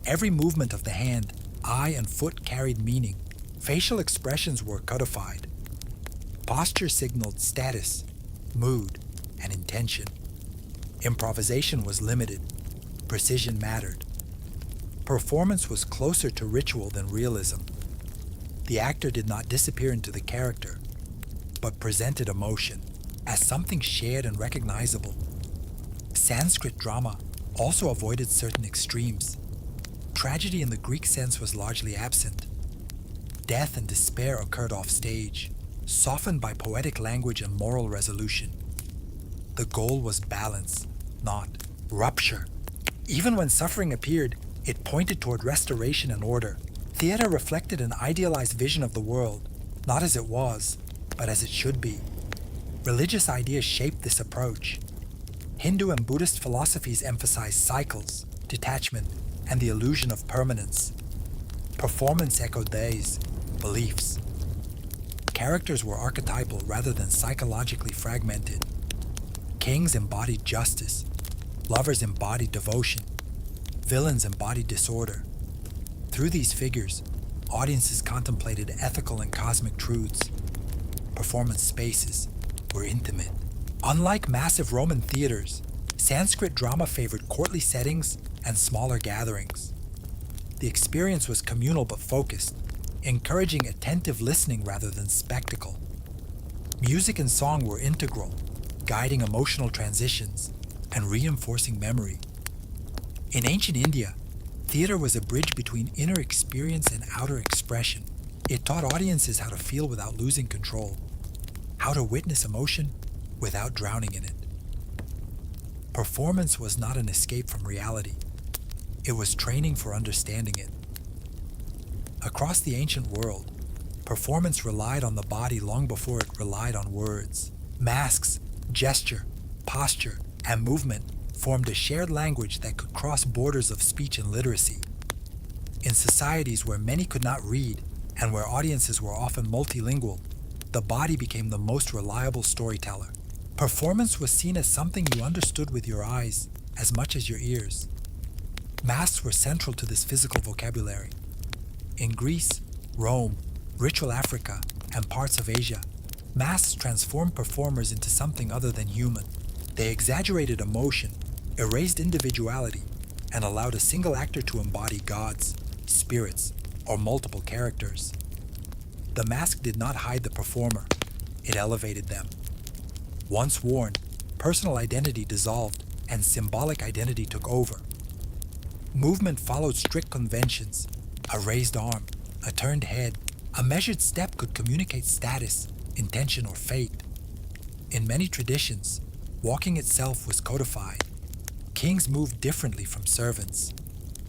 Every movement of the hand, eye, and foot carried meaning. Facial expressions were codified. Posture signaled status, mood, and intention. Improvisation was limited. Precision mattered. Performance was closer to ritual than realism. The actor did not disappear into the character, but presented emotion as something shared and recognizable. Sanskrit drama also avoided certain extremes. Tragedy in the Greek sense was largely absent. Death and despair occurred off stage, softened by poetic language and moral resolution. The goal was balance, not rupture. Even when suffering appeared, it pointed toward restoration and order. Theater reflected an idealized vision of the world, not as it was, but as it should be. Religious ideas shaped this approach. Hindu and Buddhist philosophies emphasized cycles, detachment, and the illusion of permanence. Performance echoed these beliefs. Characters were archetypal rather than psychologically fragmented. Kings embodied justice. Lovers embodied devotion. Villains embodied disorder. Through these figures, audiences contemplated ethical and cosmic truths. Performance spaces were intimate. Unlike massive Roman theaters, Sanskrit drama favored courtly settings and smaller gatherings. The experience was communal but focused, encouraging attentive listening rather than spectacle. Music and song were integral, guiding emotional transitions and reinforcing memory. In ancient India, theater was a bridge between inner experience and outer expression. It taught audiences how to feel without losing control, how to witness emotion without drowning in it. Performance was not an escape from reality. It was training for understanding it. Across the ancient world, performance relied on the body long before it relied on words. Masks, gesture, posture, and movement formed a shared language that could cross borders of speech and literacy. In societies where many could not read and where audiences were often multilingual, the body became the most reliable storyteller. Performance was seen as something you understood with your eyes as much as your ears. Masks were central to this physical vocabulary. In Greece, Rome, ritual Africa, and parts of Asia, masks transformed performers into something other than human. They exaggerated emotion, erased individuality and allowed a single actor to embody gods, spirits, or multiple characters. The mask did not hide the performer, it elevated them. Once worn, personal identity dissolved and symbolic identity took over. Movement followed strict conventions. A raised arm, a turned head, a measured step could communicate status, intention, or fate. In many traditions, walking itself was codified. Kings moved differently from servants.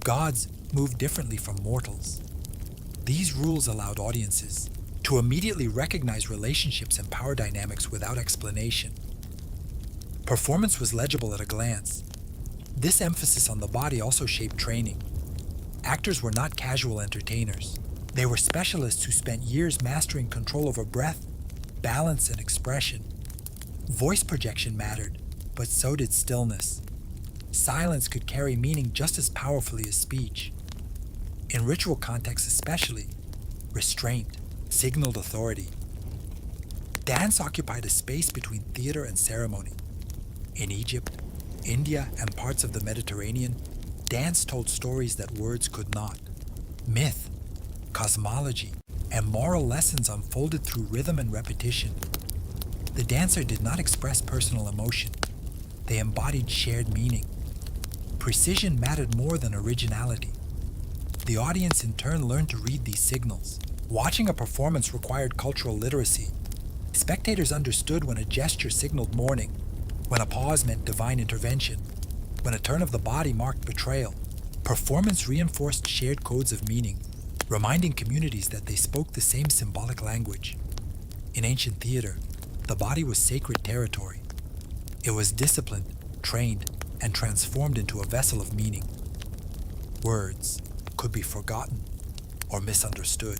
Gods moved differently from mortals. These rules allowed audiences to immediately recognize relationships and power dynamics without explanation. Performance was legible at a glance. This emphasis on the body also shaped training. Actors were not casual entertainers. They were specialists who spent years mastering control over breath, balance, and expression. Voice projection mattered, but so did stillness. Silence could carry meaning just as powerfully as speech. In ritual contexts especially, restraint signaled authority. Dance occupied a space between theater and ceremony. In Egypt, India, and parts of the Mediterranean, dance told stories that words could not. Myth, cosmology, and moral lessons unfolded through rhythm and repetition. The dancer did not express personal emotion. They embodied shared meaning. Precision mattered more than originality. The audience in turn learned to read these signals. Watching a performance required cultural literacy. Spectators understood when a gesture signaled mourning, when a pause meant divine intervention, when a turn of the body marked betrayal. Performance reinforced shared codes of meaning, reminding communities that they spoke the same symbolic language. In ancient theater, the body was sacred territory. It was disciplined, trained, and transformed into a vessel of meaning. Words could be forgotten or misunderstood.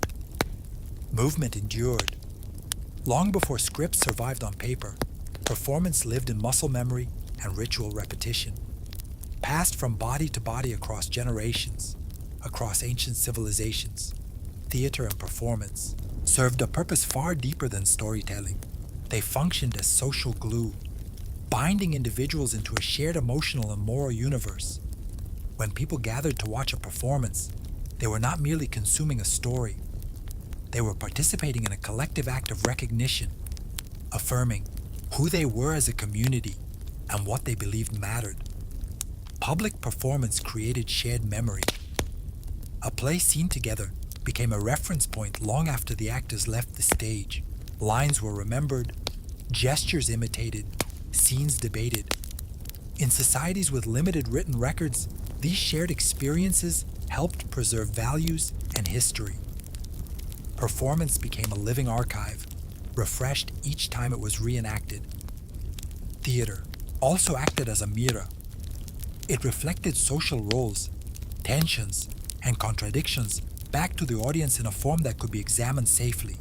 Movement endured. Long before scripts survived on paper, performance lived in muscle memory and ritual repetition, passed from body to body across generations, across ancient civilizations. Theater and performance served a purpose far deeper than storytelling. They functioned as social glue, binding individuals into a shared emotional and moral universe. When people gathered to watch a performance, they were not merely consuming a story. They were participating in a collective act of recognition, affirming who they were as a community and what they believed mattered. Public performance created shared memory. A play seen together became a reference point long after the actors left the stage. Lines were remembered, gestures imitated, scenes debated. In societies with limited written records, these shared experiences helped preserve values and history. Performance became a living archive, refreshed each time it was reenacted. Theater also acted as a mirror. It reflected social roles, tensions, and contradictions back to the audience in a form that could be examined safely.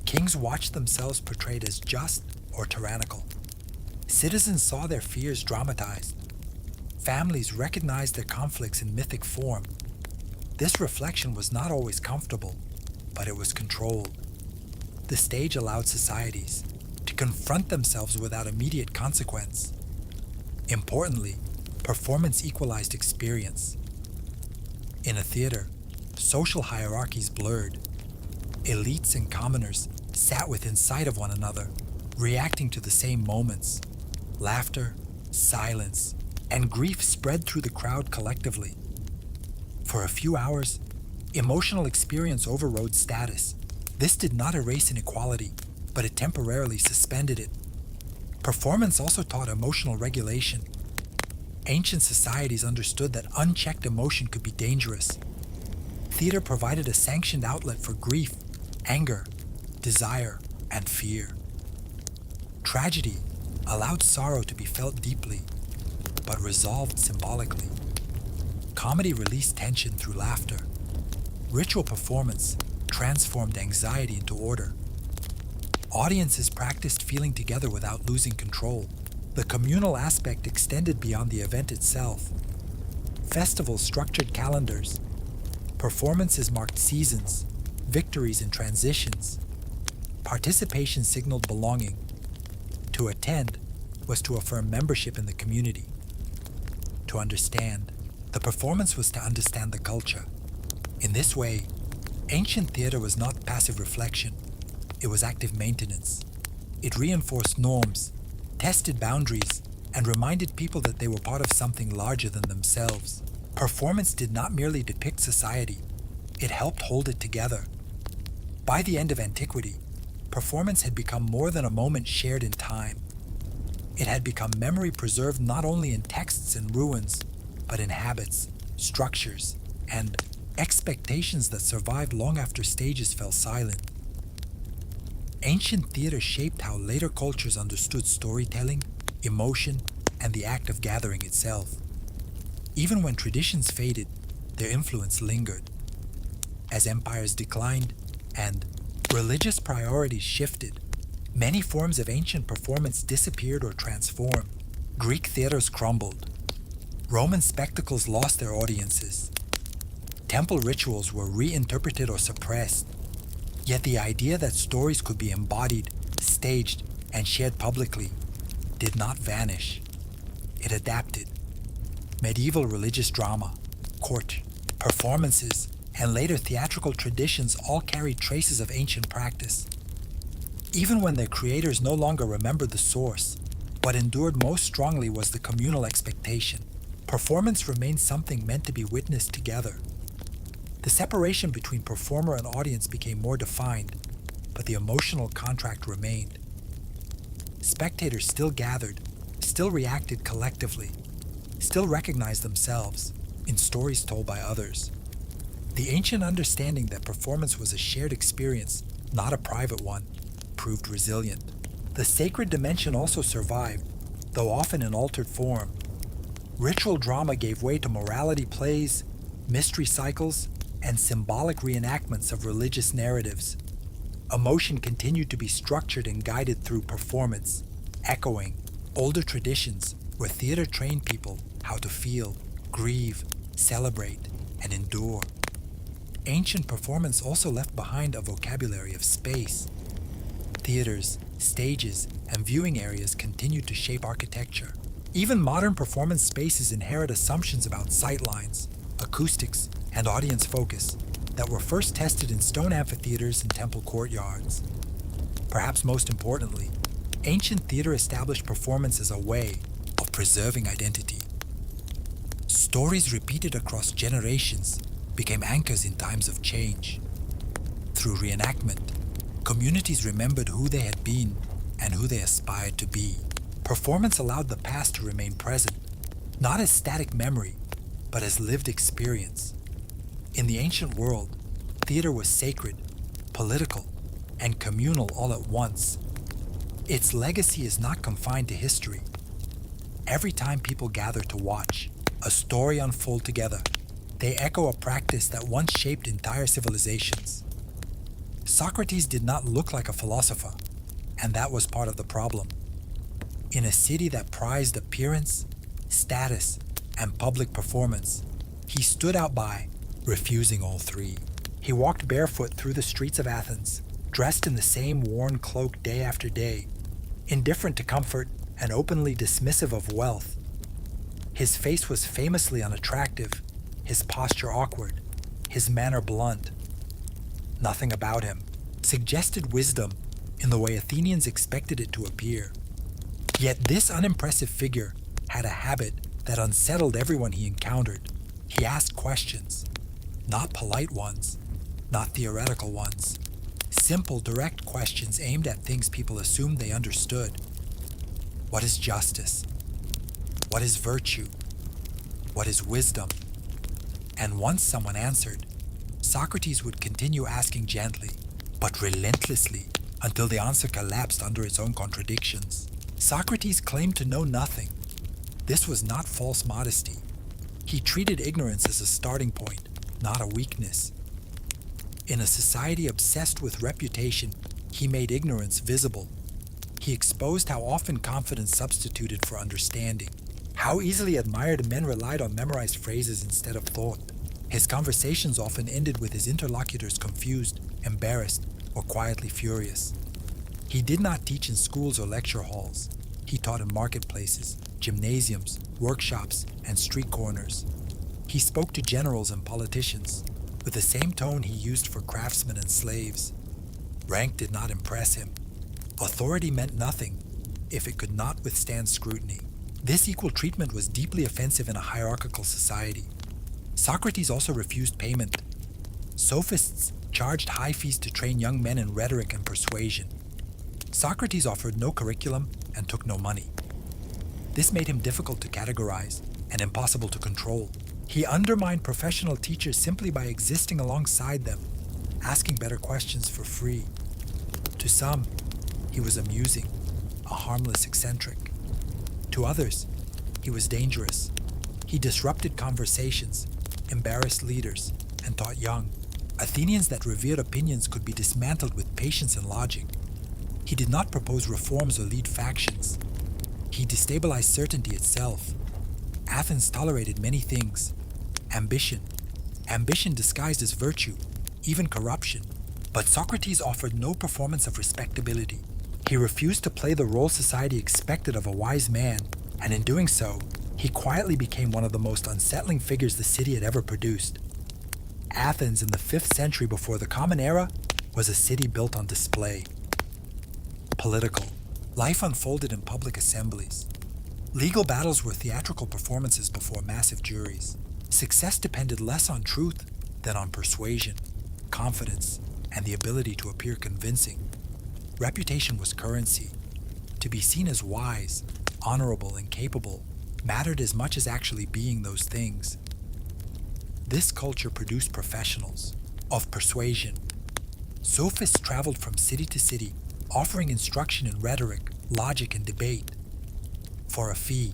Kings watched themselves portrayed as just or tyrannical. Citizens saw their fears dramatized. Families recognized their conflicts in mythic form. This reflection was not always comfortable, but it was controlled. The stage allowed societies to confront themselves without immediate consequence. Importantly, performance equalized experience. In a theater, social hierarchies blurred. Elites and commoners sat within sight of one another, reacting to the same moments. Laughter, silence, and grief spread through the crowd collectively. For a few hours, emotional experience overrode status. This did not erase inequality, but it temporarily suspended it. Performance also taught emotional regulation. Ancient societies understood that unchecked emotion could be dangerous. Theater provided a sanctioned outlet for grief, anger, desire, and fear. Tragedy allowed sorrow to be felt deeply, but resolved symbolically. Comedy released tension through laughter. Ritual performance transformed anxiety into order. Audiences practiced feeling together without losing control. The communal aspect extended beyond the event itself. Festivals structured calendars. Performances marked seasons, victories, and transitions. Participation signaled belonging. To attend was to affirm membership in the community. to understand. The performance was to understand the culture. In this way, ancient theater was not passive reflection. It was active maintenance. It reinforced norms, tested boundaries, and reminded people that they were part of something larger than themselves. Performance did not merely depict society, it helped hold it together. By the end of antiquity, performance had become more than a moment shared in time. It had become memory preserved not only in texts and ruins, but in habits, structures, and expectations that survived long after stages fell silent. Ancient theater shaped how later cultures understood storytelling, emotion, and the act of gathering itself. Even when traditions faded, their influence lingered. As empires declined and religious priorities shifted, many forms of ancient performance disappeared or transformed. Greek theaters crumbled. Roman spectacles lost their audiences. Temple rituals were reinterpreted or suppressed. Yet the idea that stories could be embodied, staged, and shared publicly did not vanish. It adapted. Medieval religious drama, court, performances, and later theatrical traditions all carried traces of ancient practice. Even when their creators no longer remembered the source, what endured most strongly was the communal expectation. Performance remained something meant to be witnessed together. The separation between performer and audience became more defined, but the emotional contract remained. Spectators still gathered, still reacted collectively, still recognized themselves in stories told by others. The ancient understanding that performance was a shared experience, not a private one, proved resilient. The sacred dimension also survived, though often in altered form. Ritual drama gave way to morality plays, mystery cycles, and symbolic reenactments of religious narratives. Emotion continued to be structured and guided through performance, echoing older traditions where theater trained people how to feel, grieve, celebrate, and endure. Ancient performance also left behind a vocabulary of space. Theaters, stages, and viewing areas continued to shape architecture. Even modern performance spaces inherit assumptions about sightlines, acoustics, and audience focus that were first tested in stone amphitheaters and temple courtyards. Perhaps most importantly, ancient theater established performance as a way of preserving identity. Stories repeated across generations became anchors in times of change. Through reenactment, communities remembered who they had been and who they aspired to be. Performance allowed the past to remain present, not as static memory, but as lived experience. In the ancient world, theater was sacred, political, and communal all at once. Its legacy is not confined to history. Every time people gather to watch a story unfold together, they echo a practice that once shaped entire civilizations. Socrates did not look like a philosopher, and that was part of the problem. In a city that prized appearance, status, and public performance, he stood out by refusing all three. He walked barefoot through the streets of Athens, dressed in the same worn cloak day after day, indifferent to comfort and openly dismissive of wealth. His face was famously unattractive, his posture awkward, his manner blunt. Nothing about him suggested wisdom in the way Athenians expected it to appear. Yet this unimpressive figure had a habit that unsettled everyone he encountered. He asked questions, not polite ones, not theoretical ones. Simple, direct questions aimed at things people assumed they understood. What is justice? What is virtue? What is wisdom? And once someone answered, Socrates would continue asking gently, but relentlessly, until the answer collapsed under its own contradictions. Socrates claimed to know nothing. This was not false modesty. He treated ignorance as a starting point, not a weakness. In a society obsessed with reputation, he made ignorance visible. He exposed how often confidence substituted for understanding, how easily admired men relied on memorized phrases instead of thought. His conversations often ended with his interlocutors confused, embarrassed, or quietly furious. He did not teach in schools or lecture halls. He taught in marketplaces, gymnasiums, workshops, and street corners. He spoke to generals and politicians with the same tone he used for craftsmen and slaves. Rank did not impress him. Authority meant nothing if it could not withstand scrutiny. This equal treatment was deeply offensive in a hierarchical society. Socrates also refused payment. Sophists charged high fees to train young men in rhetoric and persuasion. Socrates offered no curriculum and took no money. This made him difficult to categorize and impossible to control. He undermined professional teachers simply by existing alongside them, asking better questions for free. To some, he was amusing, a harmless eccentric. To others, he was dangerous. He disrupted conversations, embarrassed leaders, and taught young Athenians that revered opinions could be dismantled with patience and logic. He did not propose reforms or lead factions. He destabilized certainty itself. Athens tolerated many things. Ambition disguised as virtue, even corruption. But Socrates offered no performance of respectability. He refused to play the role society expected of a wise man, and in doing so, he quietly became one of the most unsettling figures the city had ever produced. Athens in the 5th century before the Common Era was a city built on display. Political. Life unfolded in public assemblies. Legal battles were theatrical performances before massive juries. Success depended less on truth than on persuasion, confidence, and the ability to appear convincing. Reputation was currency. To be seen as wise, honorable, and capable mattered as much as actually being those things. This culture produced professionals of persuasion. Sophists traveled from city to city, offering instruction in rhetoric, logic, and debate. For a fee,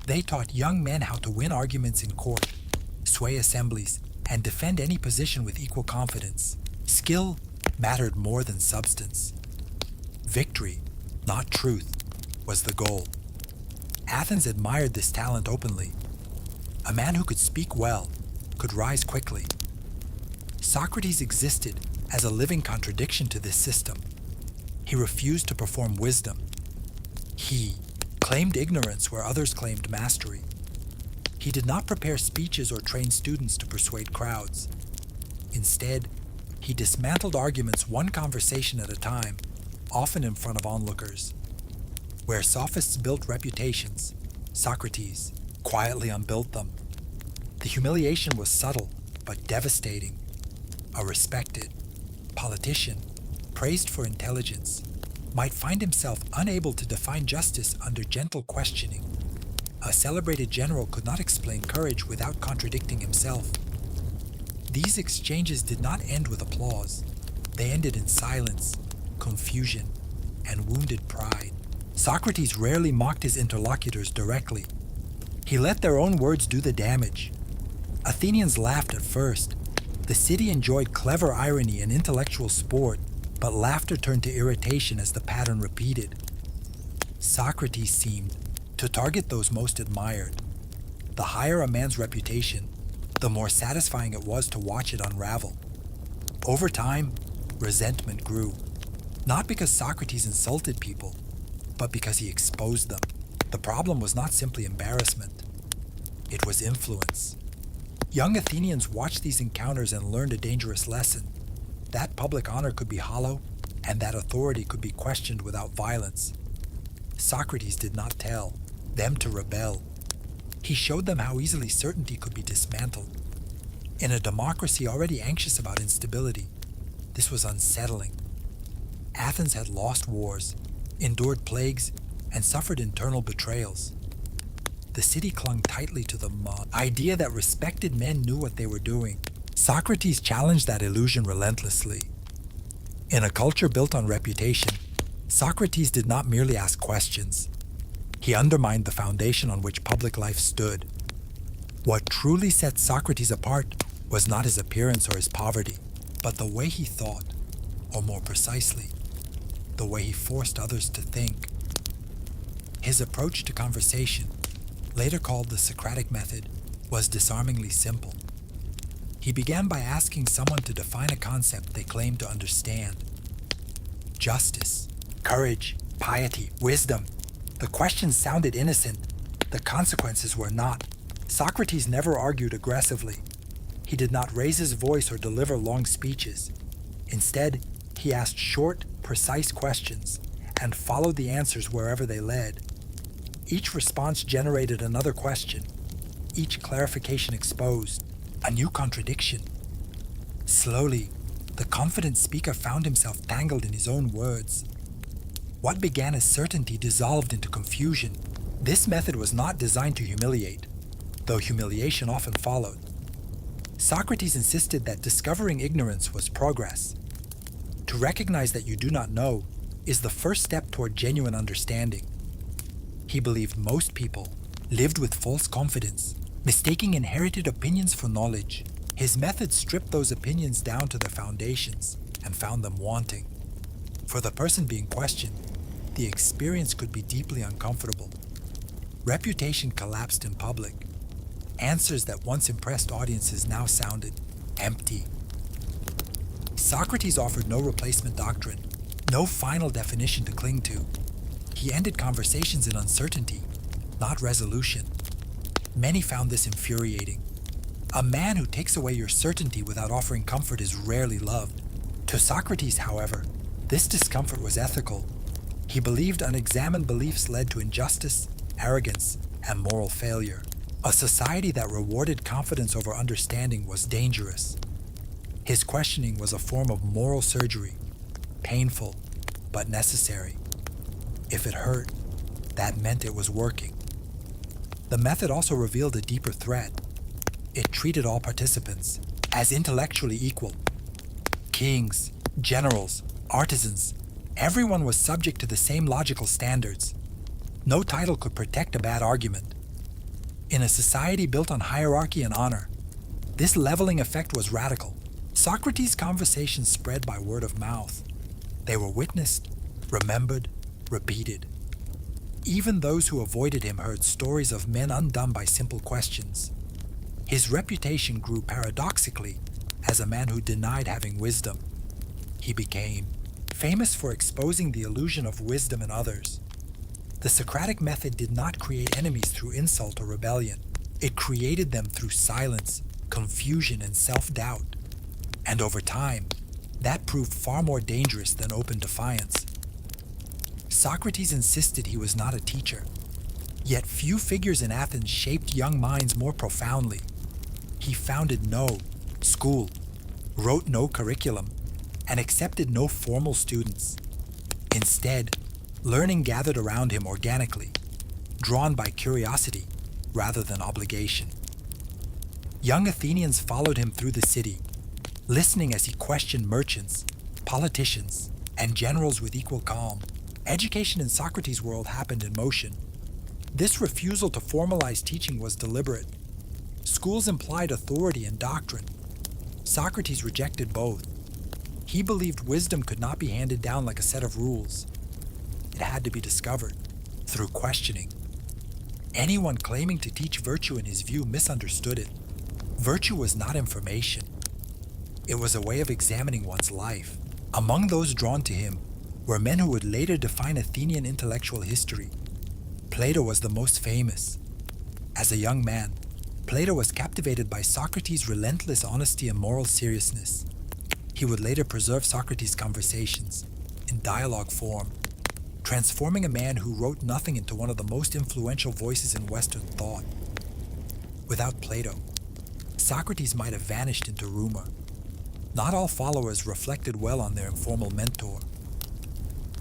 they taught young men how to win arguments in court, sway assemblies, and defend any position with equal confidence. Skill mattered more than substance. Victory, not truth, was the goal. Athens admired this talent openly. A man who could speak well could rise quickly. Socrates existed as a living contradiction to this system. He refused to perform wisdom. He claimed ignorance where others claimed mastery. He did not prepare speeches or train students to persuade crowds. Instead, he dismantled arguments one conversation at a time, often in front of onlookers. Where sophists built reputations, Socrates quietly unbuilt them. The humiliation was subtle but devastating. A respected politician, praised for intelligence, might find himself unable to define justice under gentle questioning. A celebrated general could not explain courage without contradicting himself. These exchanges did not end with applause. They ended in silence, confusion, and wounded pride. Socrates rarely mocked his interlocutors directly. He let their own words do the damage. Athenians laughed at first. The city enjoyed clever irony and intellectual sport, but laughter turned to irritation as the pattern repeated. Socrates seemed to target those most admired. The higher a man's reputation, the more satisfying it was to watch it unravel. Over time, resentment grew, not because Socrates insulted people, but because he exposed them. The problem was not simply embarrassment. It was influence. Young Athenians watched these encounters and learned a dangerous lesson. That public honor could be hollow, and that authority could be questioned without violence. Socrates did not tell them to rebel. He showed them how easily certainty could be dismantled. In a democracy already anxious about instability, this was unsettling. Athens had lost wars, endured plagues, and suffered internal betrayals. The city clung tightly to the idea that respected men knew what they were doing. Socrates challenged that illusion relentlessly. In a culture built on reputation, Socrates did not merely ask questions. He undermined the foundation on which public life stood. What truly set Socrates apart was not his appearance or his poverty, but the way he thought, or more precisely, the way he forced others to think. His approach to conversation, later called the Socratic method, was disarmingly simple. He began by asking someone to define a concept they claimed to understand. Justice, courage, piety, wisdom. The questions sounded innocent, The consequences were not. Socrates never argued aggressively. He did not raise his voice or deliver long speeches. Instead, he asked short, precise questions and followed the answers wherever they led. Each response generated another question. Each clarification exposed a new contradiction. Slowly, the confident speaker found himself tangled in his own words. What began as certainty dissolved into confusion. This method was not designed to humiliate, though humiliation often followed. Socrates insisted that discovering ignorance was progress. To recognize that you do not know is the first step toward genuine understanding. He believed most people lived with false confidence, mistaking inherited opinions for knowledge. His method stripped those opinions down to their foundations and found them wanting. For the person being questioned, the experience could be deeply uncomfortable. Reputation collapsed in public. Answers that once impressed audiences now sounded empty. Socrates offered no replacement doctrine, no final definition to cling to. He ended conversations in uncertainty, not resolution. Many found this infuriating. A man who takes away your certainty without offering comfort is rarely loved. To Socrates, however, this discomfort was ethical. He believed unexamined beliefs led to injustice, arrogance, and moral failure. A society that rewarded confidence over understanding was dangerous. His questioning was a form of moral surgery, painful but necessary. If it hurt, that meant it was working. The method also revealed a deeper threat. It treated all participants as intellectually equal. Kings, generals, artisans, everyone was subject to the same logical standards. No title could protect a bad argument. In a society built on hierarchy and honor, this leveling effect was radical. Socrates' conversations spread by word of mouth. They were witnessed, remembered, repeated. Even those who avoided him heard stories of men undone by simple questions. His reputation grew paradoxically as a man who denied having wisdom. He became famous for exposing the illusion of wisdom in others. The Socratic method did not create enemies through insult or rebellion. It created them through silence, confusion, and self-doubt. And over time, that proved far more dangerous than open defiance. Socrates insisted he was not a teacher. Yet few figures in Athens shaped young minds more profoundly. He founded no school, wrote no curriculum, and accepted no formal students. Instead, learning gathered around him organically, drawn by curiosity rather than obligation. Young Athenians followed him through the city, listening as he questioned merchants, politicians, and generals with equal calm. Education in Socrates' world happened in motion. This refusal to formalize teaching was deliberate. Schools implied authority and doctrine. Socrates rejected both. He believed wisdom could not be handed down like a set of rules. It had to be discovered through questioning. Anyone claiming to teach virtue in his view misunderstood it. Virtue was not information. It was a way of examining one's life. Among those drawn to him were men who would later define Athenian intellectual history. Plato was the most famous. As a young man, Plato was captivated by Socrates' relentless honesty and moral seriousness. He would later preserve Socrates' conversations in dialogue form, transforming a man who wrote nothing into one of the most influential voices in Western thought. Without Plato, Socrates might have vanished into rumor. Not all followers reflected well on their informal mentor.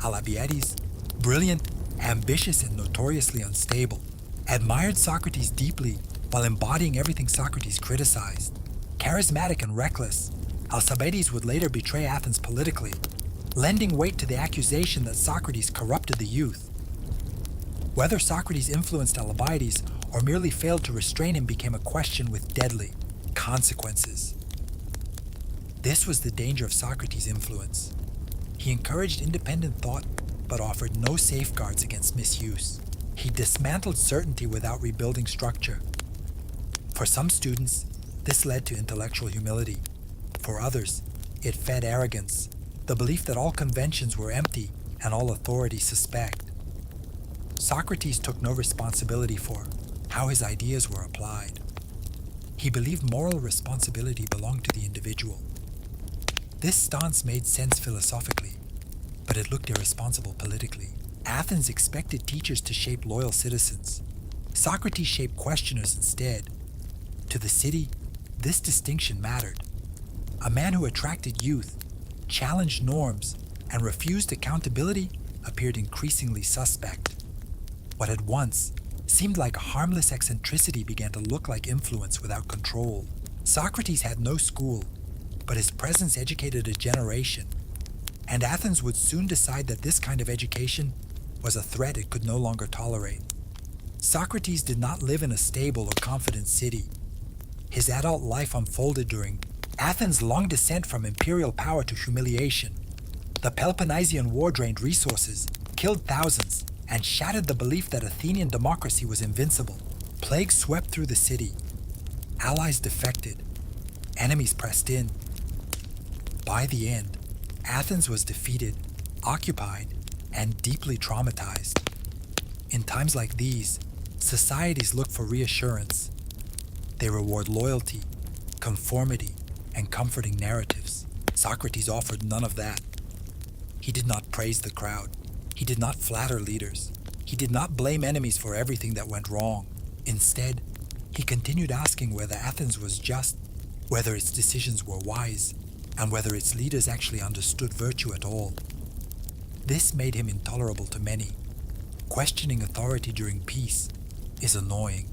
Alcibiades, brilliant, ambitious, and notoriously unstable, admired Socrates deeply while embodying everything Socrates criticized. Charismatic and reckless, Alcibiades would later betray Athens politically, lending weight to the accusation that Socrates corrupted the youth. Whether Socrates influenced Alcibiades or merely failed to restrain him became a question with deadly consequences. This was the danger of Socrates' influence. He encouraged independent thought, but offered no safeguards against misuse. He dismantled certainty without rebuilding structure. For some students, this led to intellectual humility. For others, it fed arrogance, the belief that all conventions were empty and all authority suspect. Socrates took no responsibility for how his ideas were applied. He believed moral responsibility belonged to the individual. This stance made sense philosophically, but it looked irresponsible politically. Athens expected teachers to shape loyal citizens. Socrates shaped questioners instead. To the city, this distinction mattered. A man who attracted youth, challenged norms, and refused accountability appeared increasingly suspect. What had once seemed like a harmless eccentricity began to look like influence without control. Socrates had no school, but his presence educated a generation, and Athens would soon decide that this kind of education was a threat it could no longer tolerate. Socrates did not live in a stable or confident city. His adult life unfolded during Athens' long descent from imperial power to humiliation. The Peloponnesian War drained resources, killed thousands, and shattered the belief that Athenian democracy was invincible. Plague swept through the city. Allies defected. Enemies pressed in. By the end, Athens was defeated, occupied, and deeply traumatized. In times like these, societies look for reassurance. They reward loyalty, conformity, and comforting narratives. Socrates offered none of that. He did not praise the crowd. He did not flatter leaders. He did not blame enemies for everything that went wrong. Instead, he continued asking whether Athens was just, whether its decisions were wise, and whether its leaders actually understood virtue at all. This made him intolerable to many. Questioning authority during peace is annoying.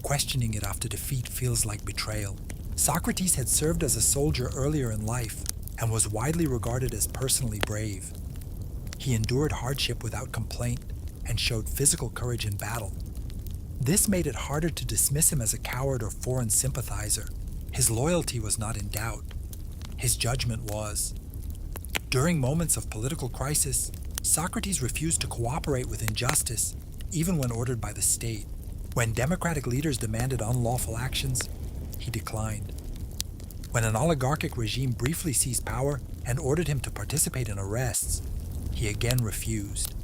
Questioning it after defeat feels like betrayal. Socrates had served as a soldier earlier in life and was widely regarded as personally brave. He endured hardship without complaint and showed physical courage in battle. This made it harder to dismiss him as a coward or foreign sympathizer. His loyalty was not in doubt. His judgment was. During moments of political crisis, Socrates refused to cooperate with injustice, even when ordered by the state. When democratic leaders demanded unlawful actions, he declined. When an oligarchic regime briefly seized power and ordered him to participate in arrests, he again refused.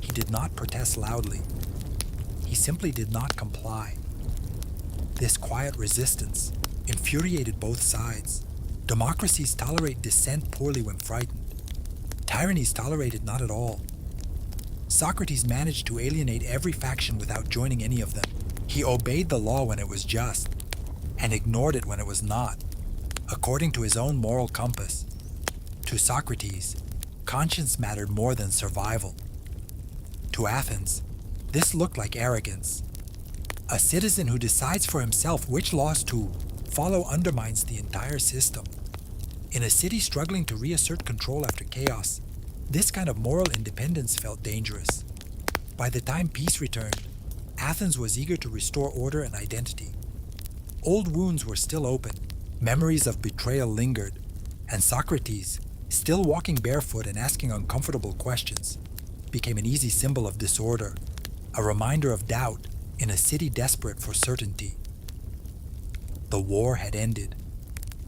He did not protest loudly. He simply did not comply. This quiet resistance infuriated both sides. Democracies tolerate dissent poorly when frightened. Tyrannies tolerate it not at all. Socrates managed to alienate every faction without joining any of them. He obeyed the law when it was just, and ignored it when it was not, according to his own moral compass. To Socrates, conscience mattered more than survival. To Athens, this looked like arrogance. A citizen who decides for himself which laws to follow undermines the entire system. In a city struggling to reassert control after chaos, this kind of moral independence felt dangerous. By the time peace returned, Athens was eager to restore order and identity. Old wounds were still open, memories of betrayal lingered, and Socrates, still walking barefoot and asking uncomfortable questions, became an easy symbol of disorder, a reminder of doubt in a city desperate for certainty. The war had ended.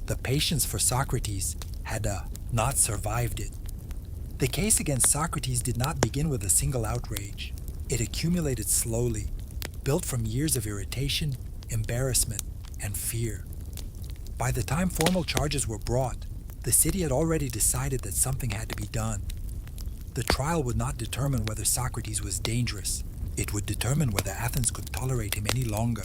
The patience for Socrates had not survived it. The case against Socrates did not begin with a single outrage. It accumulated slowly, built from years of irritation, embarrassment, and fear. By the time formal charges were brought, the city had already decided that something had to be done. The trial would not determine whether Socrates was dangerous. It would determine whether Athens could tolerate him any longer.